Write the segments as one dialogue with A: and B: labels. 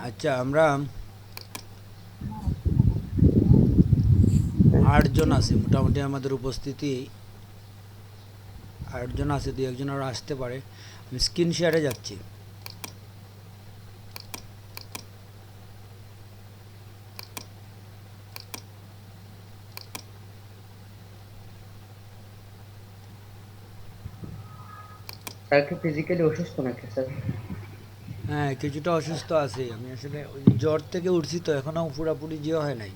A: আচ্ছা, আমরা 8 জন আছি মোটামুটি, আমাদের উপস্থিতি 8 জন আছে, 2-1 জন আরও আসতে পারে। আমি স্ক্রিন শেয়ারে যাচ্ছি।
B: স্যার কি ফিজিক্যালি অসুস্থ নাকি স্যার?
A: হ্যাঁ, কিছুটা অসুস্থ আছি আমি, আসলে ওই জ্বর থেকে উঠছি তো এখনও পুরাপুরি জিও হয় নাই।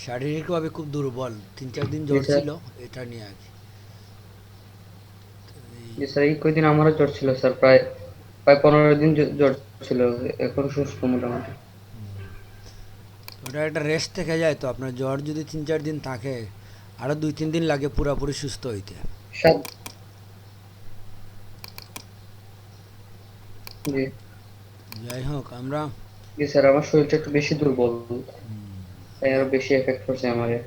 A: শারীরিকভাবে খুব দুর্বল, 3-4 দিন
B: জি
A: জ্বর
B: স্যার।
A: ছিল, এটা নিয়ে আর কি।
B: জি স্যার, এই কয়দিন আমারও জ্বর ছিল স্যার, প্রায় প্রায় 15 দিন জ্বর ছিল। এখন সুস্থ মোটামুটি।
A: ওটা একটা রেস্ট থেকে যায়, তো আপনার জ্বর যদি 3-4 দিন থাকে, আরও 2-3 দিন লাগে পুরাপুরি সুস্থ হইতে।
B: সাত। জি।
A: যাই হোক, আমরা
B: জি স্যার, আমার শরীরটা একটু বেশি দুর্বল, তাই আরো বেশি এফেক্ট করছে আমারে।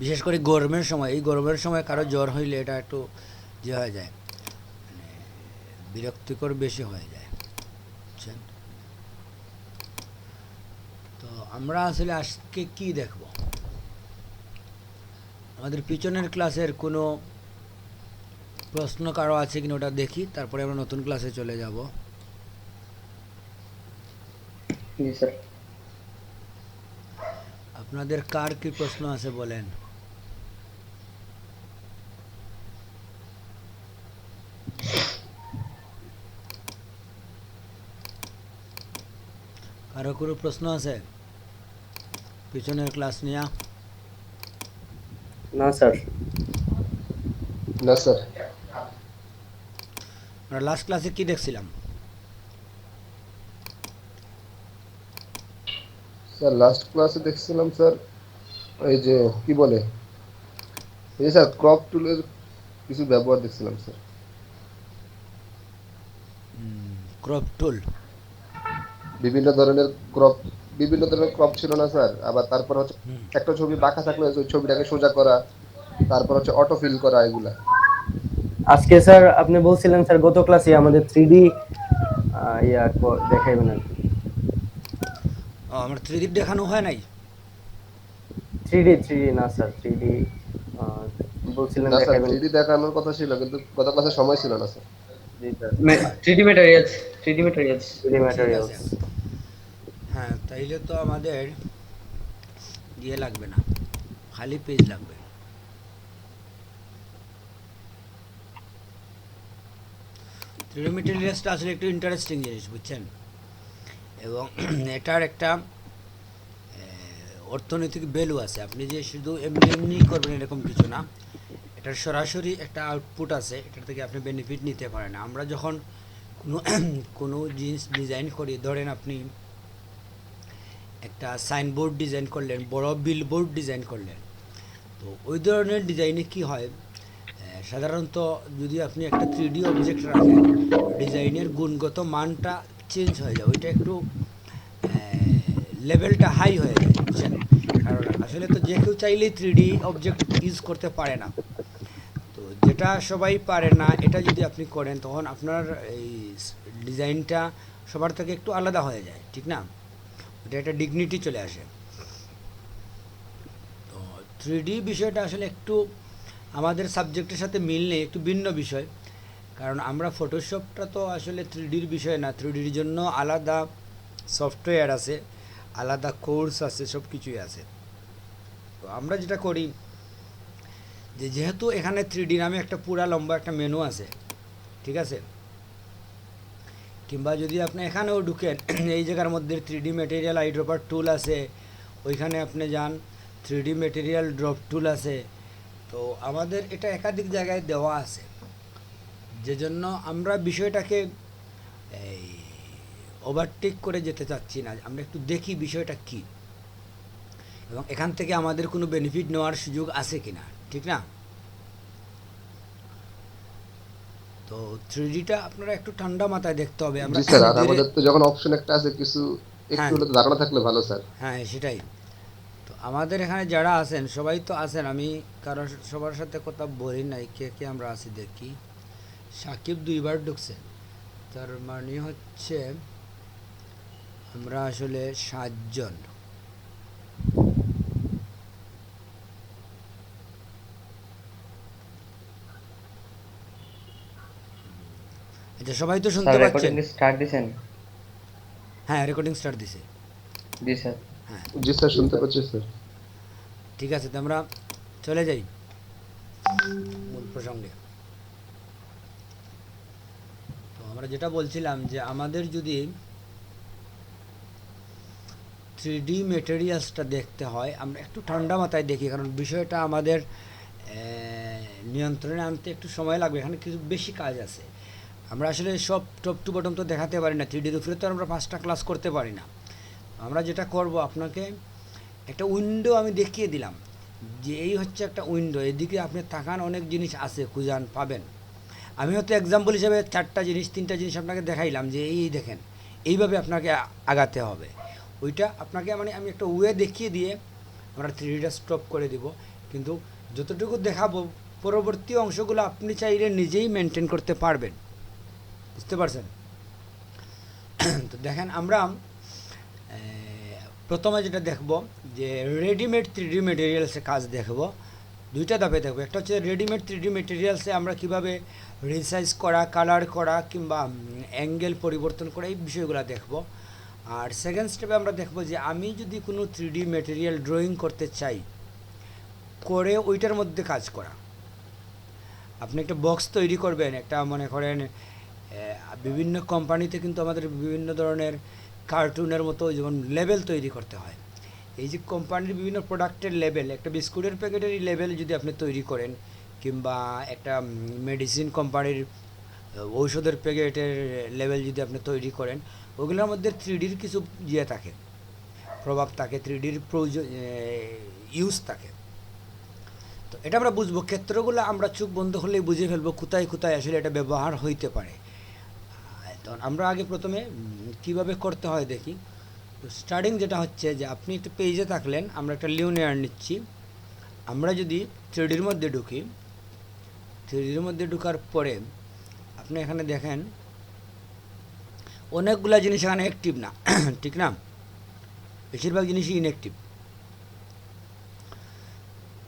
A: বিশেষ করে গরমের সময়, এই গরমের সময় কারো জ্বর হইলে এটা একটু যে হয়ে যায়, বিরক্তিকর বেশি হয়ে যায়, বুঝছেন? তো আমরা আসলে আজকে কি দেখব, আমাদের পিছনের ক্লাসের কোনো প্রশ্ন কারো আছে কিনা ওটা দেখি, তারপরে আমরা নতুন ক্লাসে চলে যাব।
B: জি স্যার।
A: আপনাদের কার কি প্রশ্ন আছে বলেন। কারো কোনো প্রশ্ন আছে পিছনের ক্লাস নিয়ে?
B: না স্যার।
C: না স্যার।
A: আমরা লাস্ট ক্লাসে কি দেখছিলাম?
C: স্যার লাস্ট ক্লাসে দেখছিলাম স্যার, এই যে কি বলে, এই যে স্যার ক্রপ টুলের কিছু ব্যবহার দেখছিলাম স্যার।
A: ক্রপ টুল।
C: বিভিন্ন ধরনের ক্রপ, বিভিন্ন ধরনের ক্রপ ছিল না স্যার? আবার তারপর হচ্ছে একটা ছবি বাঁকা থাকলে ওই ছবিটাকে সোজা করা, তারপর হচ্ছে অটো ফিল করা, এগুলা।
D: আজকে স্যার আপনি বলছিলেন স্যার গত ক্লাসে আমাদের 3D দেখাইবেন আর কি।
A: ও, আমার 3D দেখানো হয় নাই।
D: 3D না স্যার, 3D বলছিলেন
C: না স্যার,
D: দেখাইবেন।
C: 3D দেখানোর কথা ছিল, কিন্তু গত ক্লাসে সময় ছিল না স্যার।
D: জি sir.
B: 3D materials, 3D materials.
D: 3D
A: ঠিক আছে,
D: ম্যাটেরিয়ালস।
A: হ্যাঁ, তাইলে তো আমাদের ইয়ে লাগবে না, খালি পেজ লাগবে। থ্রিডি মেটেরিয়ালসটা আসলে একটু ইন্টারেস্টিং জিনিস, বুঝছেন? এবং এটার একটা অর্থনৈতিক ভ্যালু আছে। আপনি যে শুধু এমনি এমনি করবেন এরকম কিছু না, এটার সরাসরি একটা আউটপুট আছে, এটার থেকে আপনি বেনিফিট নিতে পারেন। আমরা যখন কোনো কোনো জিনিস ডিজাইন করি, ধরেন আপনি একটা সাইনবোর্ড ডিজাইন করলেন, বড় বিলবোর্ড ডিজাইন করলেন, তো ওই ধরনের ডিজাইনে কি হয়, সাধারণত যদি আপনি একটা 3D অবজেক্ট রাখেন, ডিজাইনের গুণগত মানটা চেঞ্জ হয়ে যায়, ওইটা একটু লেভেলটা হাই হয়ে যায়, বুঝছেন? কারণ আসলে তো যে কেউ চাইলেই 3D অবজেক্ট ইউজ করতে পারে না। তো যেটা সবাই পারে না, এটা যদি আপনি করেন, তখন আপনার এই ডিজাইনটা সবার থেকে একটু আলাদা হয়ে যায়, ঠিক না? ওটা একটা ডিগনিটি চলে আসে। তো 3D বিষয়টা আসলে একটু আমাদের সাবজেক্টের সাথে মিল নেই, একটু ভিন্ন বিষয়। কারণ আমরা ফটোশপটা তো আসলে 3Dর বিষয় না, 3Dর জন্য আলাদা সফটওয়্যার আছে, আলাদা কোর্স আছে, সব কিছুই আছে। তো আমরা যেটা করি, যে যেহেতু এখানে 3D নামে একটা পুরা লম্বা একটা মেনু আছে, ঠিক আছে? কিংবা যদি আপনি এখানেও ঢুকেন, এই জায়গার মধ্যে 3D ম্যাটেরিয়াল আইড্রপার টুল আছে, ওইখানে আপনি যান, 3D ম্যাটেরিয়াল ড্রপ টুল আছে। তো আমাদের এটা একাধিক জায়গায় দেওয়া আছে, যে জন্য আমরা বিষয়টাকে এই ওভারটেক করে যেতে চাচ্ছি না, আমরা একটু দেখি বিষয়টা কী, এবং এখান থেকে আমাদের কোনো বেনিফিট নেওয়ার সুযোগ আছে কি না, ঠিক না? তো 3Dটা আপনারা একটু ঠান্ডা মাথায় দেখতে হবে। আমরা
C: জি স্যার, আর
A: ধীরে,
C: আমাদের তো যখন অপশন একটা আছে কিছু, একটু
A: হ্যাঁ
C: হলে তো ধারণা থাকলে ভালো স্যার।
A: হ্যাঁ সেটাই। তো আমাদের এখানে যারা আছেন সবাই তো আছেন, আমি কারণ সবার সাথে কথা বলি নাই, কে কে আমরা আছি দেখি। সাকিব 2বার ঢুকছে, তার মানে হচ্ছে আমরা আসলে 7 জন। আচ্ছা, সবাই তো
B: স্যার
A: শুনতে পাচ্ছেন?
B: রেকর্ডিং স্টার্ট দিছেন?
A: হ্যাঁ, রেকর্ডিং স্টার্ট দিছে।
B: জি স্যার।
A: হ্যাঁ,
C: জি স্যার, শুনতে পাচ্ছি স্যার।
A: ঠিক আছে, তো আমরা চলে যাই মূল প্রসঙ্গে। তো আমরা যেটা বলছিলাম যে আমাদের যদি 3D মেটেরিয়ালসটা দেখতে হয়, আমরা একটু ঠান্ডা মাথায় দেখি, কারণ বিষয়টা আমাদের নিয়ন্ত্রণে আনতে একটু সময় লাগবে, এখানে কিছু বেশি কাজ আছে। আমরা আসলে সব টপ টু বটম তো দেখাতে পারি না, 3Dর উপরে তো আমরা 5টা ক্লাস করতে পারি না। আমরা যেটা করব, আপনাকে একটা উইন্ডো আমি দেখিয়ে দিলাম যে এই হচ্ছে একটা উইন্ডো, এদিকে আপনি তাকান, অনেক জিনিস আছে, খুঁজান পাবেন। আমি হয়তো এক্সাম্পল হিসেবে 4টা জিনিস 3টা জিনিস আপনাকে দেখাইলাম যে এই দেখেন, এইভাবে আপনাকে আগাতে হবে। ওইটা আপনাকে মানে আমি একটা ওয়ে দেখিয়ে দিয়ে আমরা 3Dটা স্টপ করে দিব, কিন্তু যতটুকু দেখাবো পরবর্তী অংশগুলো আপনি চাইলে নিজেই মেনটেন করতে পারবেন, বুঝতে পারছেন? তো দেখেন, আমরা প্রথমে যেটা দেখব যে রেডিমেড 3D মেটেরিয়ালসে কাজ দেখব। 2টা ধাপে দেখব। একটা হচ্ছে রেডিমেড 3D মেটেরিয়ালসে আমরা কিভাবে রিসাইজ করা, কালার করা কিংবা অ্যাঙ্গেল পরিবর্তন করা, এই বিষয়গুলো দেখব। আর সেকেন্ড স্টেপে আমরা দেখব যে আমি যদি কোনো 3D মেটেরিয়াল ড্রয়িং করতে চাই, করে ওইটার মধ্যে কাজ করা। আপনি একটা বক্স তৈরি করবেন, একটা মনে করেন বিভিন্ন কোম্পানিতে কিন্তু আমাদের বিভিন্ন ধরনের কার্টুনের মতো যেমন লেবেল তৈরি করতে হয়। এই যে কোম্পানির বিভিন্ন প্রোডাক্টের লেবেল, একটা বিস্কুটের প্যাকেটেরই লেবেল যদি আপনি তৈরি করেন, কিংবা একটা মেডিসিন কোম্পানির ঔষধের প্যাকেটের লেবেল যদি আপনি তৈরি করেন, ওগুলোর মধ্যে 3Dর কিছু ইয়ে থাকে, প্রভাব থাকে, 3Dর ইউজ থাকে। তো এটা আমরা বুঝবো, ক্ষেত্রগুলো আমরা চোখ বন্ধ করলেই বুঝে ফেলবো কোথায় কোথায় আসলে এটা ব্যবহার হইতে পারে। তখন আমরা আগে প্রথমে কিভাবে করতে হয় দেখি। তো স্টার্টিং যেটা হচ্ছে যে আপনি একটা পেজে থাকলেন, আমরা একটা লিনিয়ার নিচ্ছি। আমরা যদি 3Dর মধ্যে ঢুকি, 3Dর মধ্যে ঢোকার পরে আপনি এখানে দেখেন অনেকগুলা জিনিস এখানে অ্যাক্টিভ না, ঠিক না? বেশিরভাগ জিনিসই ইনঅ্যাক্টিভ।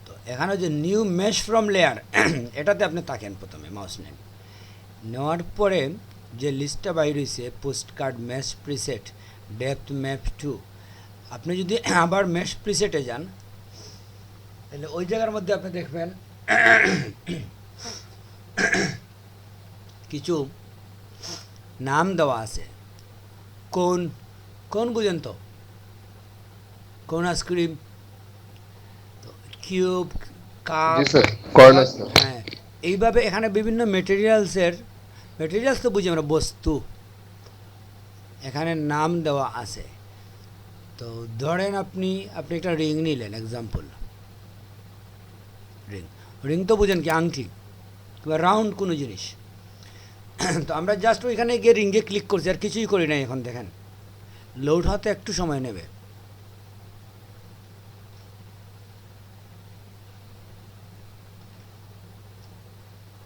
A: তো এখানে যে নিউ মেশ ফ্রম লেয়ার, এটাতে আপনি থাকেন, প্রথমে মাউস নেন। নেওয়ার পরে যে লিস্টটা বাইর হয়েছে, post card, mesh preset, depth map 2, আপনি যদি আবার মেশ প্রিসেটে যান, তাহলে ওই জায়গার মধ্যে আপনি দেখবেন কিছু নাম দেওয়া আছে। কোন কোন বুঝেন তো? কোন আইসক্রিম, তো কিউব, কাপ,
C: জি স্যার, কর্নার স্যার।
A: হ্যাঁ, এইভাবে এখানে বিভিন্ন মেটেরিয়ালস তো বুঝি আমরা, বস্তু, এখানে নাম দেওয়া আছে। তো ধরেন আপনি একটা রিং নিলেন, এক্সাম্পল রিং তো বুঝেন কি, আংটি কিংবা রাউন্ড কোনো জিনিস। তো আমরা জাস্ট ওইখানে গিয়ে রিঙ্গে ক্লিক করছি, আর কিছুই করি নাই। এখন দেখেন লোড হতে একটু সময় নেবে।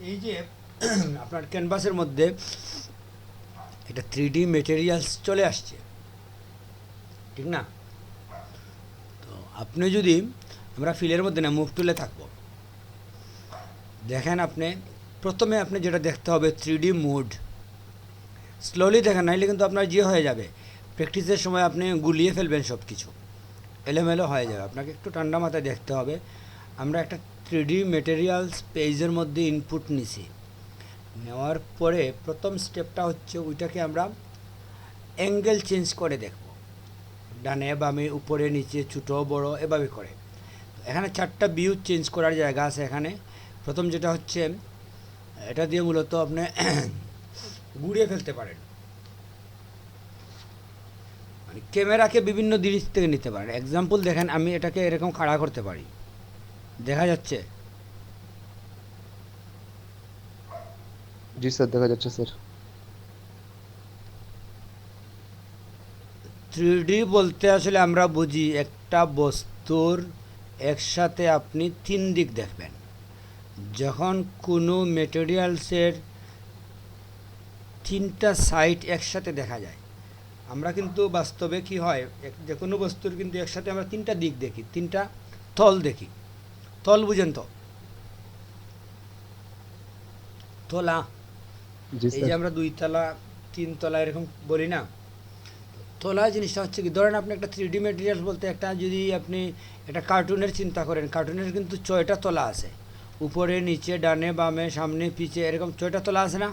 A: এই যে আপনার ক্যানভাসের মধ্যে এটা 3D মেটেরিয়ালস চলে আসছে, ঠিক না? তো আপনি যদি, আমরা ফিলের মধ্যে না, মুভ টুলে থাকবো, দেখেন আপনি প্রথমে আপনি যেটা দেখতে হবে 3D মোড। স্লোলি দেখেন, নাইলে কিন্তু আপনার যে হয়ে যাবে, প্র্যাকটিসের সময় আপনি গুলিয়ে ফেলবেন, সব কিছু এলোমেলো হয়ে যাবে। আপনাকে একটু ঠান্ডা মাথায় দেখতে হবে। আমরা একটা 3D মেটেরিয়ালস পেজের মধ্যে ইনপুট নিছি, নেওয়ার পরে প্রথম স্টেপটা হচ্ছে ওইটাকে আমরা অ্যাঙ্গেল চেঞ্জ করে দেখব, ডানে বামে, উপরে নিচে, ছোটো বড়, এভাবে করে। এখানে 4টা ভিউ চেঞ্জ করার জায়গা আছে। এখানে প্রথম যেটা হচ্ছে, এটা দিয়ে মূলত আপনি ঘুরিয়ে ফেলতে পারেন, মানে ক্যামেরাকে বিভিন্ন জিনিস থেকে নিতে পারেন। এক্সাম্পল দেখেন, আমি এটাকে এরকম খাড়া করতে পারি, দেখা যাচ্ছে?
C: জি স্যার, দেখা যাচ্ছে স্যার।
A: 3D বলতে আসলে আমরা বুঝি একটা বস্তু বস্তুর একসাথে আপনি 3 দিক দেখবেন। যখন কোনো মেটেরিয়ালসের 3টা সাইড একসাথে দেখা যায়, আমরা কিন্তু বাস্তবে কি হয়, যে কোনো বস্তুর কিন্তু একসাথে আমরা 3টা দিক দেখি, 3টা তল দেখি। তল বুঝেন তো? তলা,
C: জি
A: এই যে
C: স্যার।
A: আমরা 2 তলা 3 তলা এরকম বলি না, তোলা জিনিসটা হচ্ছে কি, ধরেন আপনি একটা 3D মেটেরিয়াল বলতে একটা, যদি আপনি একটা কার্টুনের চিন্তা করেন, কার্টুনের কিন্তু 6টা তলা আছে, উপরে নিচে ডানে বামে সামনে পিছে এরকম 6টা তলা আছে না?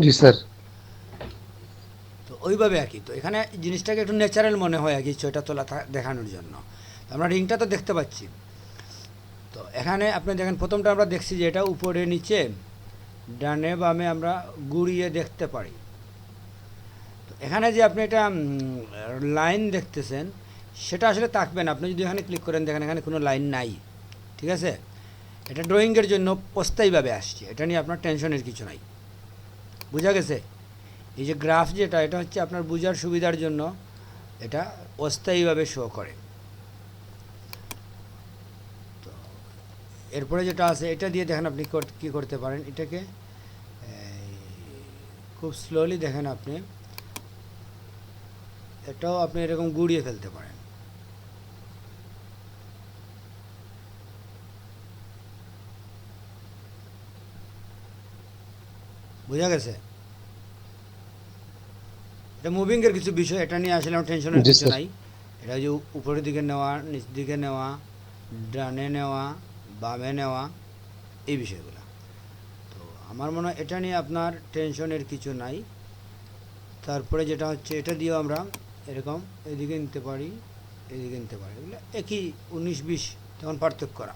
C: জি স্যার।
A: তো ওইভাবে আর কি। তো এখানে জিনিসটাকে একটু ন্যাচারাল মনে হয় আর কি, 6টা তলা দেখানোর জন্য। তো আমরা রিংটা তো দেখতে পাচ্ছি। তো এখানে আপনি দেখেন, প্রথমটা আমরা দেখছি যে এটা উপরে নিচে ডানে বামে আমরা ঘুরিয়ে দেখতে পারি। এখানে যে আপনি একটা লাইন দেখতেছেন, সেটা আসলে থাকবেন। আপনি যদি এখানে ক্লিক করেন, দেখেন এখানে কোনো লাইন নাই, ঠিক আছে? এটা ড্রয়িংয়ের জন্য অস্থায়ীভাবে আসছে, এটা নিয়ে আপনার টেনশনের কিছু নাই। বোঝা গেছে? এই যে গ্রাফ যেটা, এটা হচ্ছে আপনার বোঝার সুবিধার জন্য, এটা অস্থায়ীভাবে শো করে। তো এরপরে যেটা আছে, এটা দিয়ে দেখেন আপনি কী করতে পারেন, এটাকে খুব স্লোলি দেখেন আপনি, এটাও আপনি এরকম গুড়িয়ে ফেলতে পারেন। বোঝা গেছে? এটা মুভিংয়ের কিছু বিষয়, এটা নিয়ে আসলে আমার টেনশনের
C: জি
A: কিছু
C: স্যার।
A: নাই। এটা যে উপরের দিকে নেওয়া, নিচ দিকে নেওয়া, ডানে নেওয়া, বামে নেওয়া, এই বিষয়গুলো। তো আমার মনে হয় এটা নিয়ে আপনার টেনশনের কিছু নাই। তারপরে যেটা হচ্ছে, এটা দিয়েও আমরা এরকম এদিকে নিতে পারি, এদিকে নিতে পারি, এগুলো একই 19-20 তখন পার্থক্য করা।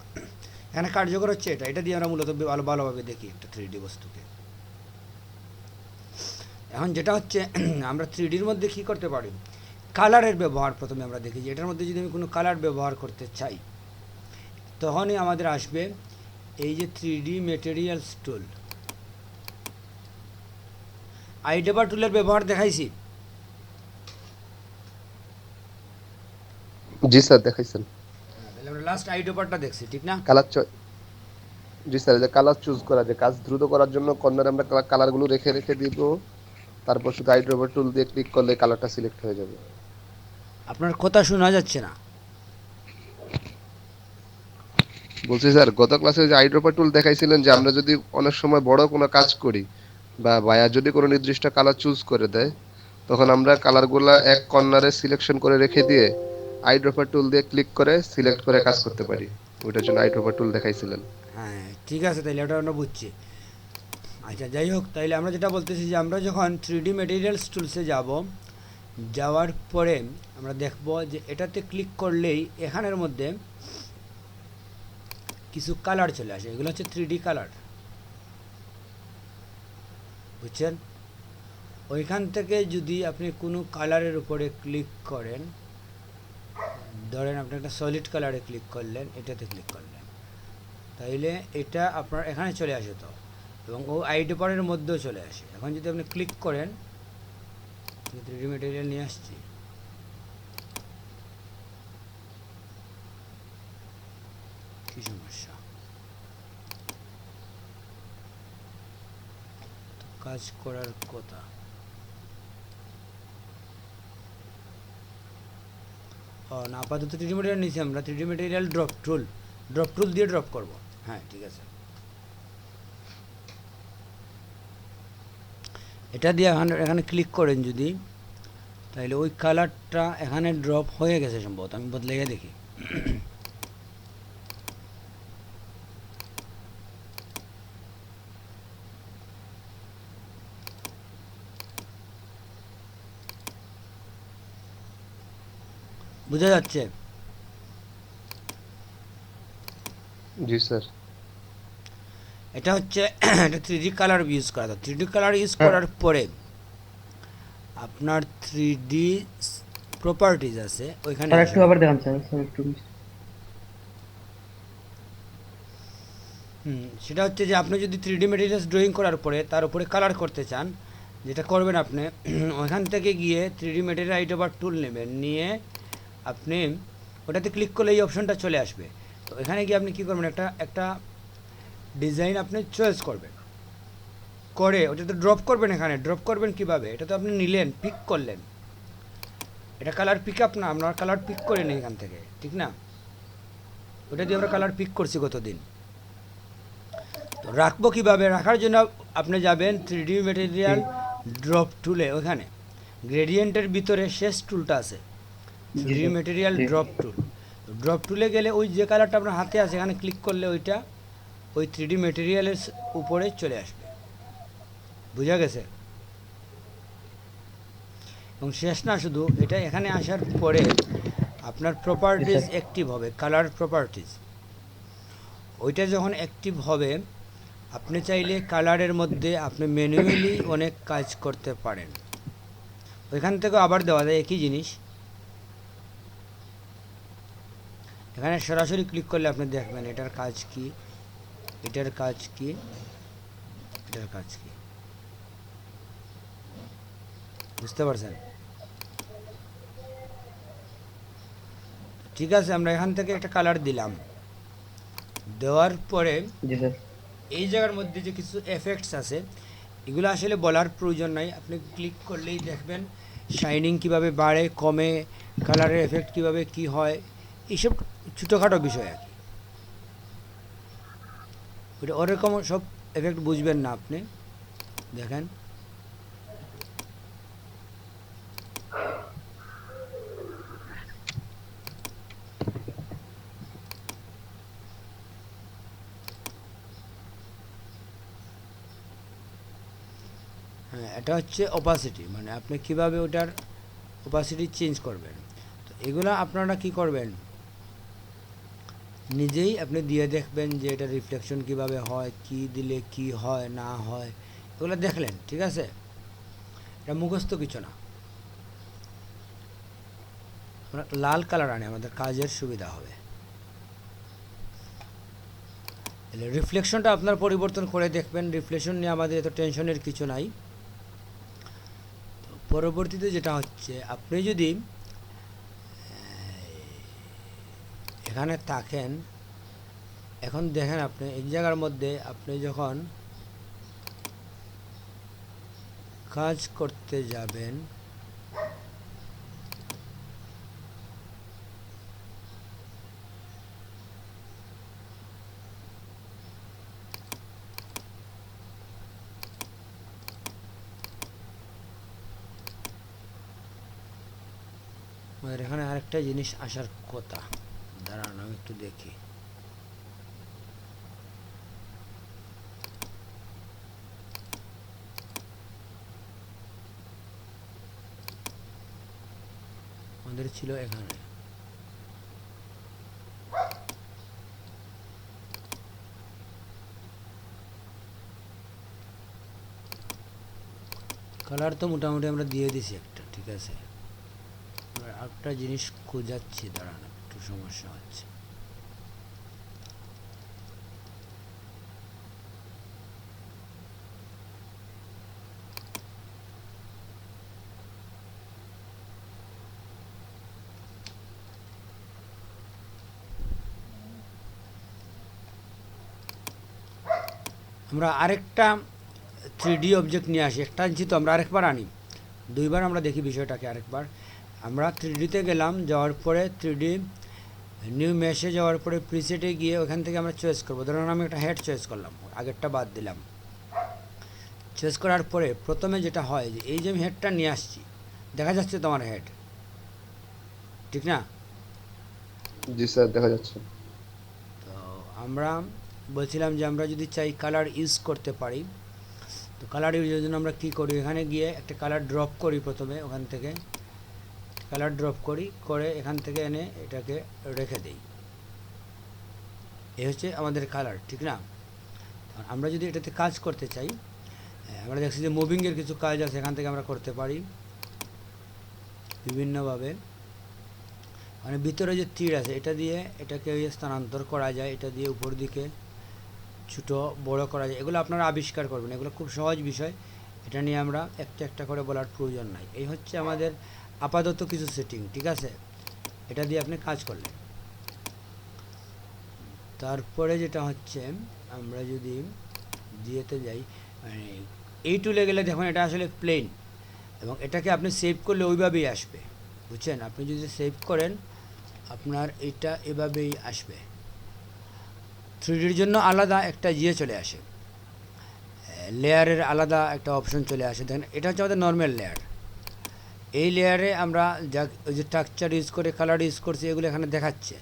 A: এখানে কার্যকর হচ্ছে এটা, এটা দিয়ে আমরা মূলত ভালোভাবে দেখি একটা 3D বস্তুকে। এখন যেটা হচ্ছে, আমরা 3Dর মধ্যে কী করতে পারি, কালারের ব্যবহার প্রথমে আমরা দেখি, যে এটার মধ্যে যদি আমি কোনো কালার ব্যবহার করতে চাই, তখনই আমাদের আসবে এই যে 3D ম্যাটেরিয়ালস টুল। আইডেবা টুলের ব্যবহার দেখাইছি।
C: জি স্যার, দেখাইছেন।
A: তাহলে আমরা লাস্ট আইডেবারটা দেখছি, ঠিক না?
C: জি স্যার, এই যে কালার চুজ করা, যে কাজ দ্রুত করার জন্য কর্নারে আমরা কালার গুলো রেখে রেখে দিব, তারপর শুধু আই ড্রপার টুল দিয়ে ক্লিক করলে কালারটা সিলেক্ট হয়ে যাবে।
A: আপনার কথা শোনা যাচ্ছে না।
C: বলছি স্যার, গত ক্লাসে যে আই ড্রপার টুল দেখাইছিলেন, যে আমরা যদি অনেক সময় বড় কোনো কাজ করি, বা বায়া যদি কোনো নির্দিষ্ট কালার চুজ করে দেয়, তখন আমরা কালারগুলা এক কর্নারে সিলেকশন করে রেখে দিয়ে আই ড্রপার টুল দিয়ে ক্লিক করে সিলেক্ট করে কাজ করতে পারি। ওইটার জন্য আই ড্রপার টুল দেখাইছিলেন।
A: হ্যাঁ ঠিক আছে, তাইলে ওটা আমরা বুঝছি। আচ্ছা যাই হোক, তাইলে আমরা যেটা বলতেছি, যে আমরা যখন 3D ম্যাটেরিয়ালস টুলসে যাব, যাওয়ার পরে আমরা দেখব যে এটাতে ক্লিক করলেই এখানের মধ্যে কিছু কালার চলে আসে। এগুলো হচ্ছে 3D কালার, বুঝছেন? ওইখান থেকে যদি আপনি কোনো কালারের উপরে ক্লিক করেন, ধরেন আপনি একটা সলিড কালারে ক্লিক করলেন, এটাতে ক্লিক করলেন, তাইলে এটা আপনার এখানে চলে আসে। তো এবং ও আইডেপারের মধ্যেও চলে আসে। এখন যদি আপনি ক্লিক করেন, 3D ম্যাটেরিয়াল নিয়ে আসছি, কি সমস্যা? তো কাজ করার কথা, ও না, আপাতত 3D ম্যাটেরিয়াল নিয়েছি আমরা। 3D ম্যাটেরিয়াল ড্রপ টুল দিয়ে ড্রপ করব। হ্যাঁ ঠিক আছে, এটা দিয়ে এখানে ক্লিক করেন যদি, তাহলে ওই কালারটা এখানে ড্রপ হয়ে গেছে সম্ভবত। আমি বদলে গিয়ে দেখি। বোঝা যাচ্ছে?
C: জি স্যার।
A: এটা হচ্ছে এটা 3D কালার ইউজ করা। 3D কালার ইউজ করার পরে আপনার 3D প্রপার্টিজ আছে, ওইখানে
D: স্যার একটু আবার দেখান স্যার, স্যার একটু
A: সেটা হচ্ছে যে আপনি যদি 3D ম্যাটেরিয়ালস ড্রয়িং করার পরে তার উপরে কালার করতে চান, যেটা করবেন আপনি ওখান থেকে গিয়ে 3D ম্যাটেরিয়াল আইড্রপার টুল নেবেন, নিয়ে আপনি ওটাতে ক্লিক করলে এই অপশনটা চলে আসবে। তো এখানে গিয়ে আপনি কী করবেন, একটা ডিজাইন আপনি চয়েস করবেন, করে ওটাতে ড্রপ করবেন। এখানে ড্রপ করবেন কিভাবে, এটা তো আপনি নিলেন, পিক করলেন, এটা কালার পিক আপ না, আমরা কালার পিক করে নিই এখান থেকে, ঠিক না? ওটা দিয়ে আমরা কালার পিক করছি গতদিন। তো রাখবো কীভাবে, রাখার জন্য আপনি যাবেন 3D ম্যাটেরিয়াল ড্রপ টুলে, ওখানে গ্রেডিয়েন্টের ভিতরে শেষ টুলটা আছে 3D ম্যাটেরিয়াল ড্রপ টুল। ড্রপ টুলে গেলে ওই যে কালারটা আপনার হাতে আছে এখানে ক্লিক করলে ওইটা ওই 3D ম্যাটেরিয়ালের উপরে চলে আসবে। বুঝা গেছে? এবং শেষ না শুধু এটা, এখানে আসার পরে আপনার প্রপার্টিজ অ্যাক্টিভ হবে, কালার প্রপার্টিজ। ওইটা যখন অ্যাক্টিভ হবে আপনি চাইলে কালারের মধ্যে আপনি ম্যানুয়ালি অনেক কাজ করতে পারেন। ওইখান থেকে আবার দেওয়া যায় একই জিনিস। এখানে সরাসরি ক্লিক করলে আপনি দেখবেন এটার কাজ কি, এটার কাজ কি, এটার কাজ কি। বুঝতে পারছেন? ঠিক আছে, আমরা এখান থেকে একটা কালার দিলাম, দেওয়ার পরে
B: জি স্যার।
A: এই জায়গার মধ্যে যে কিছু এফেক্টস আছে এগুলো আসলে বলার প্রয়োজন নাই, আপনি ক্লিক করলেই দেখবেন শাইনিং কিভাবে বাড়ে কমে, কালারের এফেক্ট কিভাবে কি হয়, এইসব ছোটোখাটো বিষয় আর কি। ওটা ওরকম সব এফেক্ট বুঝবেন না আপনি। দেখেন হ্যাঁ, এটা হচ্ছে অপাসিটি, মানে আপনি কিভাবে ওটার অপাসিটি চেঞ্জ করবেন। তো এগুলো আপনারা কি করবেন, নিজেই আপনি দিয়ে দেখবেন যে এটা রিফ্লেকশন কিভাবে হয়, কি দিলে কি হয় না হয়, এগুলো দেখলেন, ঠিক আছে? এটা মুখস্থ কিছু না। আমরা লাল কালার আনি, আমাদের কাজের সুবিধা হবে। রিফ্লেকশনটা আপনার পরিবর্তন করে দেখবেন, রিফ্লেকশন নিয়ে আমাদের এত টেনশনের কিছু নাই। পরবর্তীতে যেটা হচ্ছে, আপনি যদি এখানে থাকেন, এখন দেখেন আপনি এই জায়গার মধ্যে আপনি যখন কাজ করতে যাবেন আমাদের এখানে আরেকটা জিনিস আসার কথা, দাঁড়ান আমি একটু দেখি। আমাদের ছিল এখানে, কালার তো মোটামুটি আমরা দিয়ে দিছি একটা, ঠিক আছে? একটা জিনিস খোঁজাচ্ছি, দাঁড়ান একটু সমস্যা হচ্ছে। আমরা আরেকটা 3D অবজেক্ট নিয়ে আসি, একটা আনছি তো আমরা আরেকবার আনি, দুইবার আমরা দেখি বিষয়টাকে আরেকবার। আমরা 3Dতে গেলাম, যাওয়ার পরে 3D নিউ মেশে যাওয়ার পরে প্রিসেটে গিয়ে ওখান থেকে আমরা চয়েস করবো। ধরুন আমি একটা হেড চয়েস করলাম, আগেরটা বাদ দিলাম। চয়েস করার পরে প্রথমে যেটা হয় যে এই যে আমি হেডটা নিয়ে আসছি, দেখা যাচ্ছে তোমার হেড, ঠিক না?
C: জি স্যার, দেখা যাচ্ছে।
A: তো আমরা বলছিলাম যে আমরা যদি চাই কালার ইউজ করতে পারি, তো কালার ইউজের জন্য আমরা কী করি, এখানে গিয়ে একটা কালার ড্রপ করি, প্রথমে ওখান থেকে কালার ড্রপ করি, করে এখান থেকে এনে এটাকে রেখে দিই। এই হচ্ছে আমাদের কালার, ঠিক না? আমরা যদি এটাতে কাজ করতে চাই, আমরা দেখছি যে মুভিংয়ের কিছু কাজ আছে, এখান থেকে আমরা করতে পারি বিভিন্নভাবে। মানে ভিতরে যে তীর আছে এটা দিয়ে এটাকে স্থানান্তর করা যায়, এটা দিয়ে উপর দিকে ছোটো বড় করা যায়, এগুলো আপনারা আবিষ্কার করবেন, এগুলো খুব সহজ বিষয়, এটা নিয়ে আমরা একটা একটা করে বলার প্রয়োজন নাই। এই হচ্ছে আমাদের আপাতত কিছু সেটিং, ঠিক আছে? এটা দিয়ে আপনি কাজ করলেন। তারপরে যেটা হচ্ছে, আমরা যদি দিয়েতে যাই, মানে এই টুলে গেলে দেখুন এটা আসলে প্লেন, এবং এটাকে আপনি সেভ করলে ওইভাবেই আসবে, বুঝছেন? আপনি যদি সেভ করেন আপনার এটা এভাবেই আসবে। 3Dর জন্য আলাদা একটা চলে আসে, লেয়ারের আলাদা একটা অপশন চলে আসে। দেখেন এটা হচ্ছে আমাদের নর্মাল লেয়ার। এই লেয়ারে আমরা যা ওই যে স্ট্রাকচার ইউজ করে কালার ইউজ করছি এগুলো এখানে দেখাচ্ছে,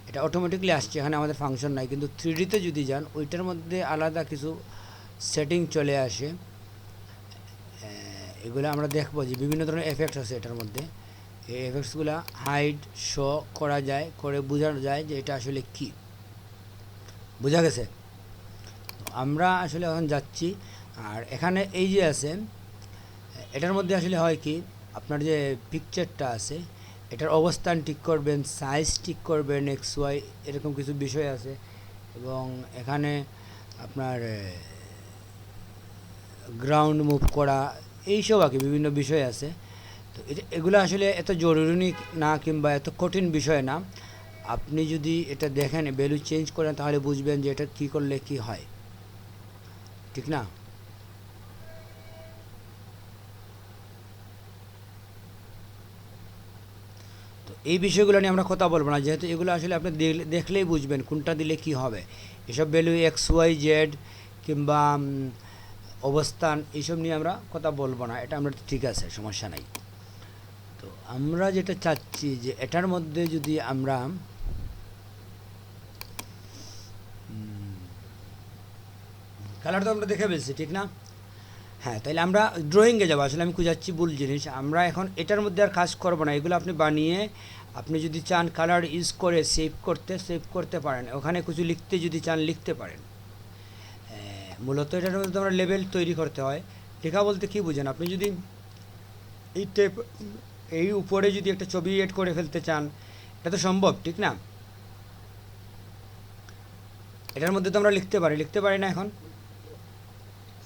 A: এটা অটোমেটিকলি আসছে, এখানে আমাদের ফাংশন নাই। কিন্তু 3Dতে যদি যান ওইটার মধ্যে আলাদা কিছু সেটিং চলে আসে, এগুলো আমরা দেখবো যে বিভিন্ন ধরনের এফেক্টস আছে এটার মধ্যে। এই এফেক্টসগুলো হাইড শো করা যায়, করে বোঝানো যায় যে এটা আসলে কি, বোঝা গেছে? আমরা আসলে এখন যাচ্ছি, আর এখানে এই যে আছে এটার মধ্যে আসলে হয় কি, আপনার যে পিকচারটা আছে এটার অবস্থান ঠিক করবেন, সাইজ ঠিক করবেন, এক্স ওয়াই এরকম কিছু বিষয় আছে, এবং এখানে আপনার গ্রাউন্ড মুভ করা এইসব আর কি বিভিন্ন বিষয় আছে। তো এগুলো আসলে এত জরুরি না কিংবা এত কঠিন বিষয় না। আপনি যদি এটা দেখেন ভ্যালু চেঞ্জ করেন তাহলে বুঝবেন যে এটা কী করলে কি হয়, ঠিক না? তো এই বিষয়গুলো নিয়ে আমরা কথা বলবো না, যেহেতু এগুলো আসলে আপনি দেখলেই বুঝবেন কোনটা দিলে কি হবে। এসব ভ্যালু এক্স ওয়াই জেড কিংবা অবস্থান এইসব নিয়ে আমরা কথা বলবো না, এটা আমরা ঠিক আছে, সমস্যা নাই। তো আমরা যেটা চাচ্ছি যে এটার মধ্যে যদি আমরা কালার তো আমরা দেখে ফেলছি, ঠিক না? হ্যাঁ, তাহলে আমরা ড্রয়িংয়ে যাবো। আসলে আমি খুঁজাচ্ছি ভুল জিনিস। আমরা এখন এটার মধ্যে আর কাজ করবো না, এগুলো আপনি বানিয়ে আপনি যদি চান কালার ইউজ করে সেভ করতে পারেন, ওখানে কিছু লিখতে যদি চান লিখতে পারেন। মূলত এটার মধ্যে আমরা লেভেল তৈরি করতে হয়। লেখা বলতে কী বুঝেন? আপনি যদি এই উপরে যদি একটা ছবি এড করে ফেলতে চান, এটা তো সম্ভব, ঠিক না? এটার মধ্যে তো আমরা লিখতে পারি না এখন?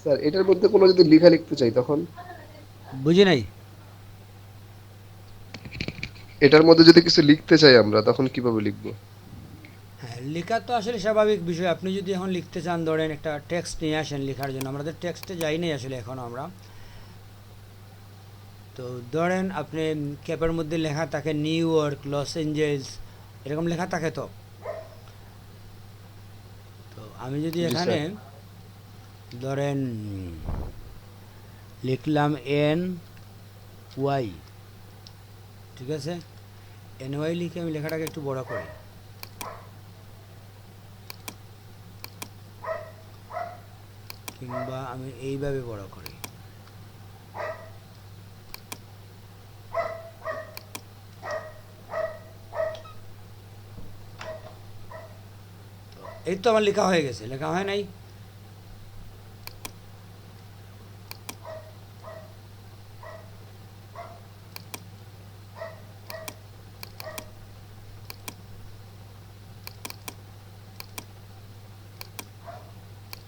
C: স্যার এটার মধ্যে কোনো যদি লেখা লিখতে চাই তখন?
A: বুঝি নাই।
C: এটার মধ্যে যদি কিছু লিখতে চাই আমরা তখন কিভাবে লিখবো?
A: হ্যাঁ, লেখা তো আসলে স্বাভাবিক বিষয়। আপনি যদি এখন লিখতে চান, ধরেন একটা টেক্সট নিয়ে আসেন লেখার জন্য, আমাদের টেক্সটে যাইনি আসলে এখনও আমরা। তো ধরেন আপনি ক্যাপের মধ্যে লেখা থাকে নিউ ইয়র্ক, লস এঞ্জেলস, এরকম লেখা থাকে। তো তো আমি যদি
C: জি
A: এখানে
C: স্যার।
A: ধরেন লিখলাম এন ওয়াই, ঠিক আছে? এন ওয়াই লিখে আমি লেখাটাকে একটু বড় করি, কিংবা আমি এইভাবে বড় করি। এই তো আমার লেখা হয়ে গেছে, লেখা হয় নাই?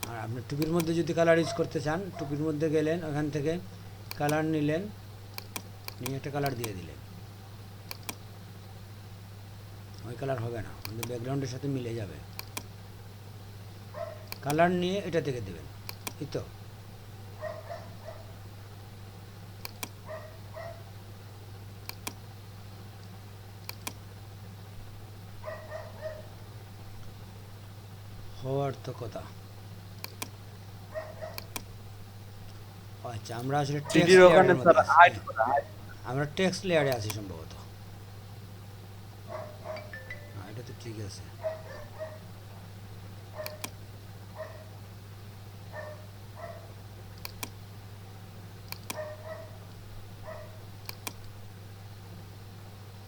A: আর আপনি টুপির মধ্যে যদি কালার ইউজ করতে চান, টুপির মধ্যে গেলেন, ওখান থেকে কালার নিলেন, নিয়ে একটা কালার দিয়ে দিলেন। ওই কালার হবে না, কিন্তু ব্যাকগ্রাউন্ডের সাথে মিলে যাবে। কালার নিয়ে এটা থেকে দেবেন, এই তো। হওয়ার তো কথা। আচ্ছা, আমরা আসলে টেক্সট
E: থ্রিডির ওখানে
A: লেয়ারের
E: স্যার
A: মধ্যে আছি।
E: হাইড করা
A: আমরা টেক্সট লেয়ারে আছি সম্ভবত। এটা তো ঠিক আছে।